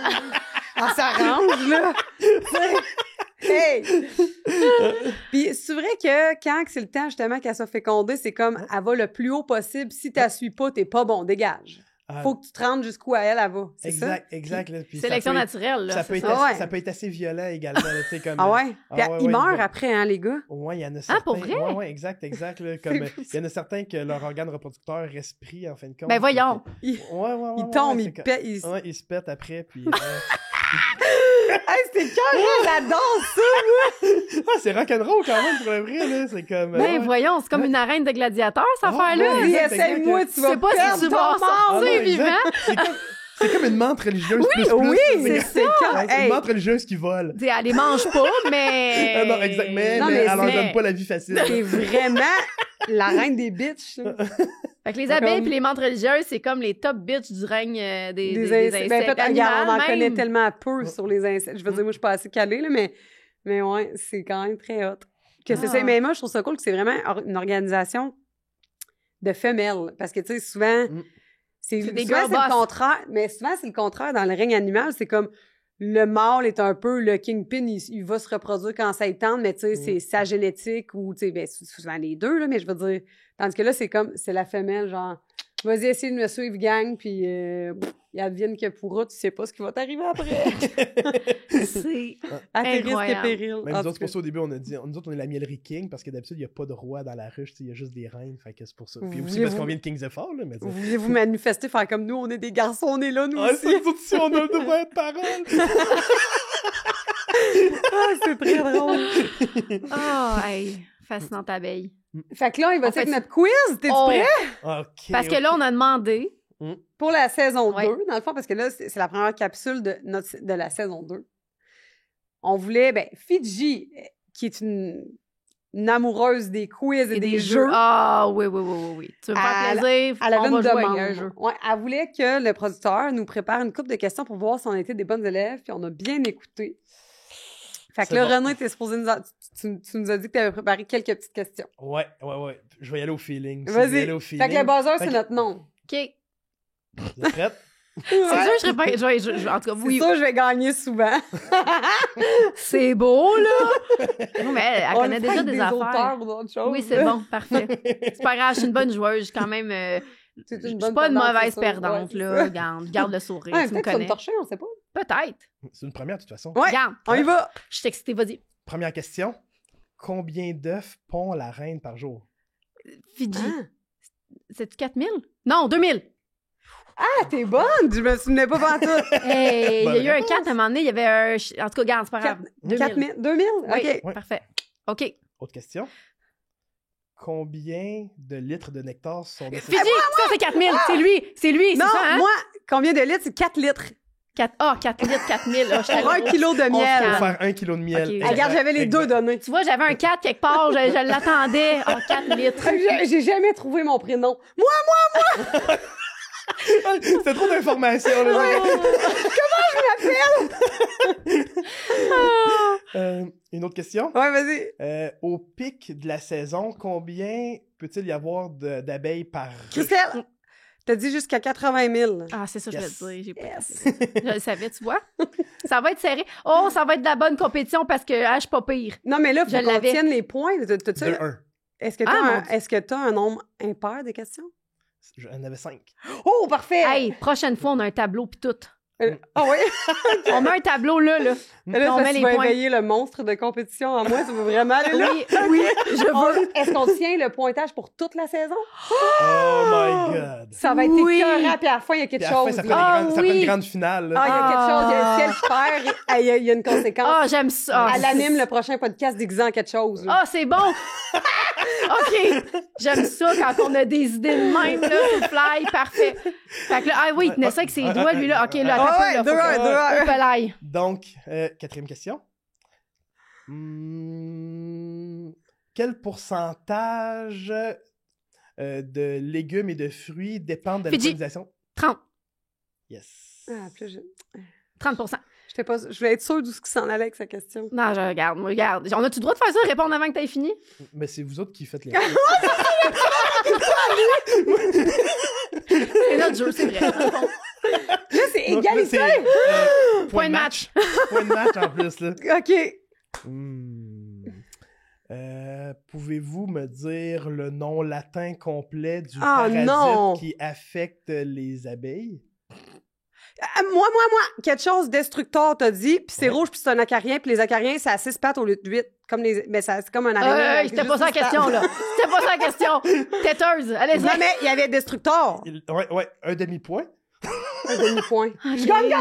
Elle s'arrange, là! Hey! Puis c'est vrai que quand c'est le temps justement qu'elle soit fécondée, c'est comme elle va le plus haut possible. Si tu la suis pas, t'es pas bon, dégage. Faut que tu te rendes jusqu'où elle va. C'est ça? Exact. Sélection naturelle, là. Ça peut être assez violent également. Là, comme, ils meurent après, hein, les gars? Oui, il y en a certains. Pour vrai? Oui, exact. Là, comme, il y en a certains que leur organe reproducteur reste pris, en fin de compte. Ben voyons! Ils tombent, ils pètent. Ils se pètent après, puis... Hey, c'était carré, j'adore ça, moi! C'est rock'n'roll quand même, pour le vrai, là. C'est comme... Ben voyons, c'est comme une arène de gladiateurs, cette affaire-là. Essaye-moi, tu vas perdre ton membre! C'est vivant! C'est comme une menthe religieuse. Oui, c'est ça. C'est une menthe religieuse qui vole. Elle les mange pas, mais... Non, exact, mais elle leur donne pas la vie facile. C'est vraiment la reine des bitches, là. Fait que les abeilles puis les menthes religieuses, c'est comme les top bitches du règne des insectes. On en connaît tellement peu sur les insectes. Je veux dire, moi, je suis pas assez calée, là, mais ouais, c'est quand même très hot. C'est ça. Mais moi, je trouve ça cool que c'est vraiment une organisation de femelles. Parce que, tu sais, souvent, c'est le contraire. Mais souvent, c'est le contraire dans le règne animal. C'est comme le mâle est un peu le kingpin, il va se reproduire quand ça est tendre, mais tu sais, c'est sa génétique ou, tu sais, ben, souvent les deux, là, mais je veux dire, tandis que là, c'est comme, c'est la femelle, genre, Vas-y, essaye de me suivre, gang, puis il advienne que pourra, tu sais pas ce qui va t'arriver après. C'est À tes risques et incroyable. périls. Même En nous tout autres, pour ça, au début, on a dit, nous autres, on est la mielerie king, parce que d'habitude, il n'y a pas de roi dans la ruche, il y a juste des reines, fait que c'est pour ça. Puis aussi Voulez-vous- parce qu'on vient de Kings of Fall, là, mais cas, voulez-vous manifester, faire comme nous, on est des garçons, on est là, nous aussi. nous autres, si on a le droit de parole! Ah, c'est très drôle. Oh, hey, fascinante abeille. Fait que là, il va On être fait- notre quiz. T'es-tu Oh. prêt? OK. Parce que là, on a demandé. Pour la saison 2, Ouais. dans le fond, parce que là, c'est la première capsule de la saison 2. On voulait, Fidji, qui est une amoureuse des quiz et des jeux. Ah, oui, oui, oui, oui, oui. Tu veux me faire Elle- plaisir? Elle avait on une va jouer demande. avec un jeu. Ouais, elle voulait que le producteur nous prépare une couple de questions pour voir si on était des bonnes élèves, puis on a bien écouté. Fait que C'est là, bon. René, t'es supposé tu nous as dit que tu avais préparé quelques petites questions. Ouais. Je vais y aller au feeling. Vas-y. Je vais y aller au feeling. Fait que le buzzer, Fait c'est que- notre nom. OK. Vous êtes prêtes? C'est sûr, je serais pas. En tout cas, C'est oui. ça, je vais gagner souvent. C'est beau, là. Non, mais elle On connaît le déjà fait avec des des affaires. auteurs ou d'autres choses. Oui, c'est bon, parfait. C'est pas grave, je suis une bonne joueuse. Quand même, C'est je une suis bonne pas une perdante, mauvaise c'est ça. perdante, Ouais, là. Garde le sourire, Ouais, tu me peut-être que tu vas me connais. torcher, on sait pas. Peut-être. C'est une première, de toute façon. Ouais, Regarde, on y va. je suis excitée, vas-y. Première question. Combien d'œufs pond la reine par jour? Fidji. Ah. C'est-tu 4000? Non, 2000. Ah, t'es bonne! Je me souvenais pas pantoute. Hey, il y a Bonne eu un réponse. 4 à un moment donné, il y avait un. En tout cas, regarde, c'est pas grave. 2000. 2000? Oui, OK. Ouais. parfait. OK. Autre question. Combien de litres de nectar sont Fidji, nécessaires? ça, c'est 4000. C'est lui, c'est Non, ça, hein? moi, combien de litres? C'est 4 litres. 4 litres, 4000. Là, j'étais Pour là. 1 kilo de calme. miel. Pour faire 1 kilo de miel. Ok. Ah, regarde, j'avais les deux donnés. Tu vois, j'avais un 4 quelque part, je l'attendais. Oh, 4 litres. J'ai jamais trouvé mon prénom. C'était trop d'informations. Là. Une autre question. Ouais, vas-y. Au pic de la saison, combien peut-il y avoir d'abeilles par ruche? Christelle, t'as dit jusqu'à 80 000. Ah, c'est ça que Yes. je voulais dire. J'ai pas Yes. Je le savais, tu vois. Ça va être serré. Oh, ça va être de la bonne compétition parce que je suis pas pire. Non, mais là, il Je faut qu'on l'avais. tienne les points. T'as-tu- 2-1. Est-ce que Ah, mon t'as un nombre impair de questions? J'en avais 5. Oh, parfait! Hey, prochaine fois, on a un tableau pis tout. Ah oui? On met un tableau là. Là, Puis on ça, met tu les vas points. éveiller le monstre de compétition en moi. Tu veux vraiment aller là? Oui, je veux. Est-ce qu'on tient le pointage pour toute la saison? Oh my god. Ça va être Oui. écœurant, puis à la fin, il y a quelque Puis à la fin, chose. ça là. prend, Ah, une grande, ça prend oui. une grande finale. là. Ah, il y a quelque chose, il y a Ah. le ciel qui perd, et il y a une conséquence. Ah, j'aime ça. Elle anime le prochain podcast déguisant en quelque chose. là. Ah, c'est bon. OK. J'aime ça quand on a des idées de même, là, sur le fly. Parfait. Fait que là, ah oui, il tenait ça avec ses doigts, lui, là. OK, là, Ah attends ouais, un peu, là. 2-1. Faut pelaille. Donc, quatrième question. Quel pourcentage de légumes et de fruits dépendent de la Fidji. pollinisation? 30. Yes. Ah, plus je... 30 Je voulais être sûre d'où ce qui s'en allait avec sa question. Non, je regarde. Moi, regarde. On a-tu le droit de faire ça, répondre avant que t'aies fini? Mais c'est vous autres qui faites les... C'est notre jeu, c'est vrai. Bon. Là, c'est Donc, là, égalité! c'est, Point de match. Point de match en plus, là. OK. Pouvez-vous me dire le nom latin complet du Ah, parasite non. qui affecte les abeilles? Moi, quelque chose destructeur, t'as dit, puis c'est Ouais. rouge, puis c'est un acarien, puis les acariens, c'est à 6 pattes au lieu de 8. Comme les... Mais c'est comme un araignée. avec C'était juste pas ça la 6 pattes. question, là. C'était pas ça la question. Têteuse. Allez-y. Non, mais il y avait destructeur. Ouais, un demi-point. Un demi-point. Je gagne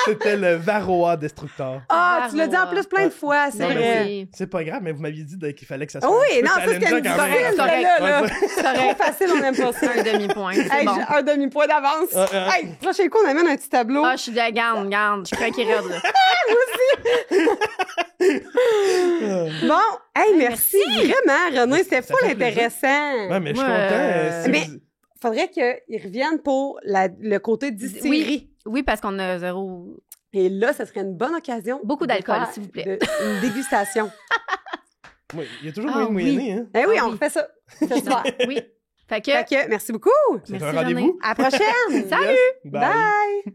C'était le Varroa Destructor. Ah, tu l'as dit en plus plein de Ouais. fois, c'est Ben vrai. oui. C'est pas grave, mais vous m'aviez dit qu'il fallait que ça soit. Ah un oui, petit peu non, ça, c'était challengeant une quand même. difficile, correct. là. Ouais, C'est Trop correct. facile, on n'aime pas ça. Un demi-point. C'est Hey, bon. j'ai un demi-point d'avance. Hey, prochain coup, on amène un petit tableau. Ah, je suis de la garde. Je suis craquée raide, là. Bon, hey, merci. Vraiment, René, c'était Ça full fait plaisir. intéressant. Ouais, mais je suis Ouais. content. Si Mais- vous- Faudrait qu'ils reviennent pour le côté distillerie. Oui, parce qu'on a zéro. Et là, ce serait une bonne occasion. Beaucoup de d'alcool, faire s'il vous plaît. une dégustation. Oui, il y a toujours Ah, moyen de moyenner, hein. Eh oui, Ah on oui. fait ça. Ce soir. Oui. Fait que. Fait que, merci beaucoup. C'est Merci, un rendez-vous. À la prochaine. Salut! Yes. Bye.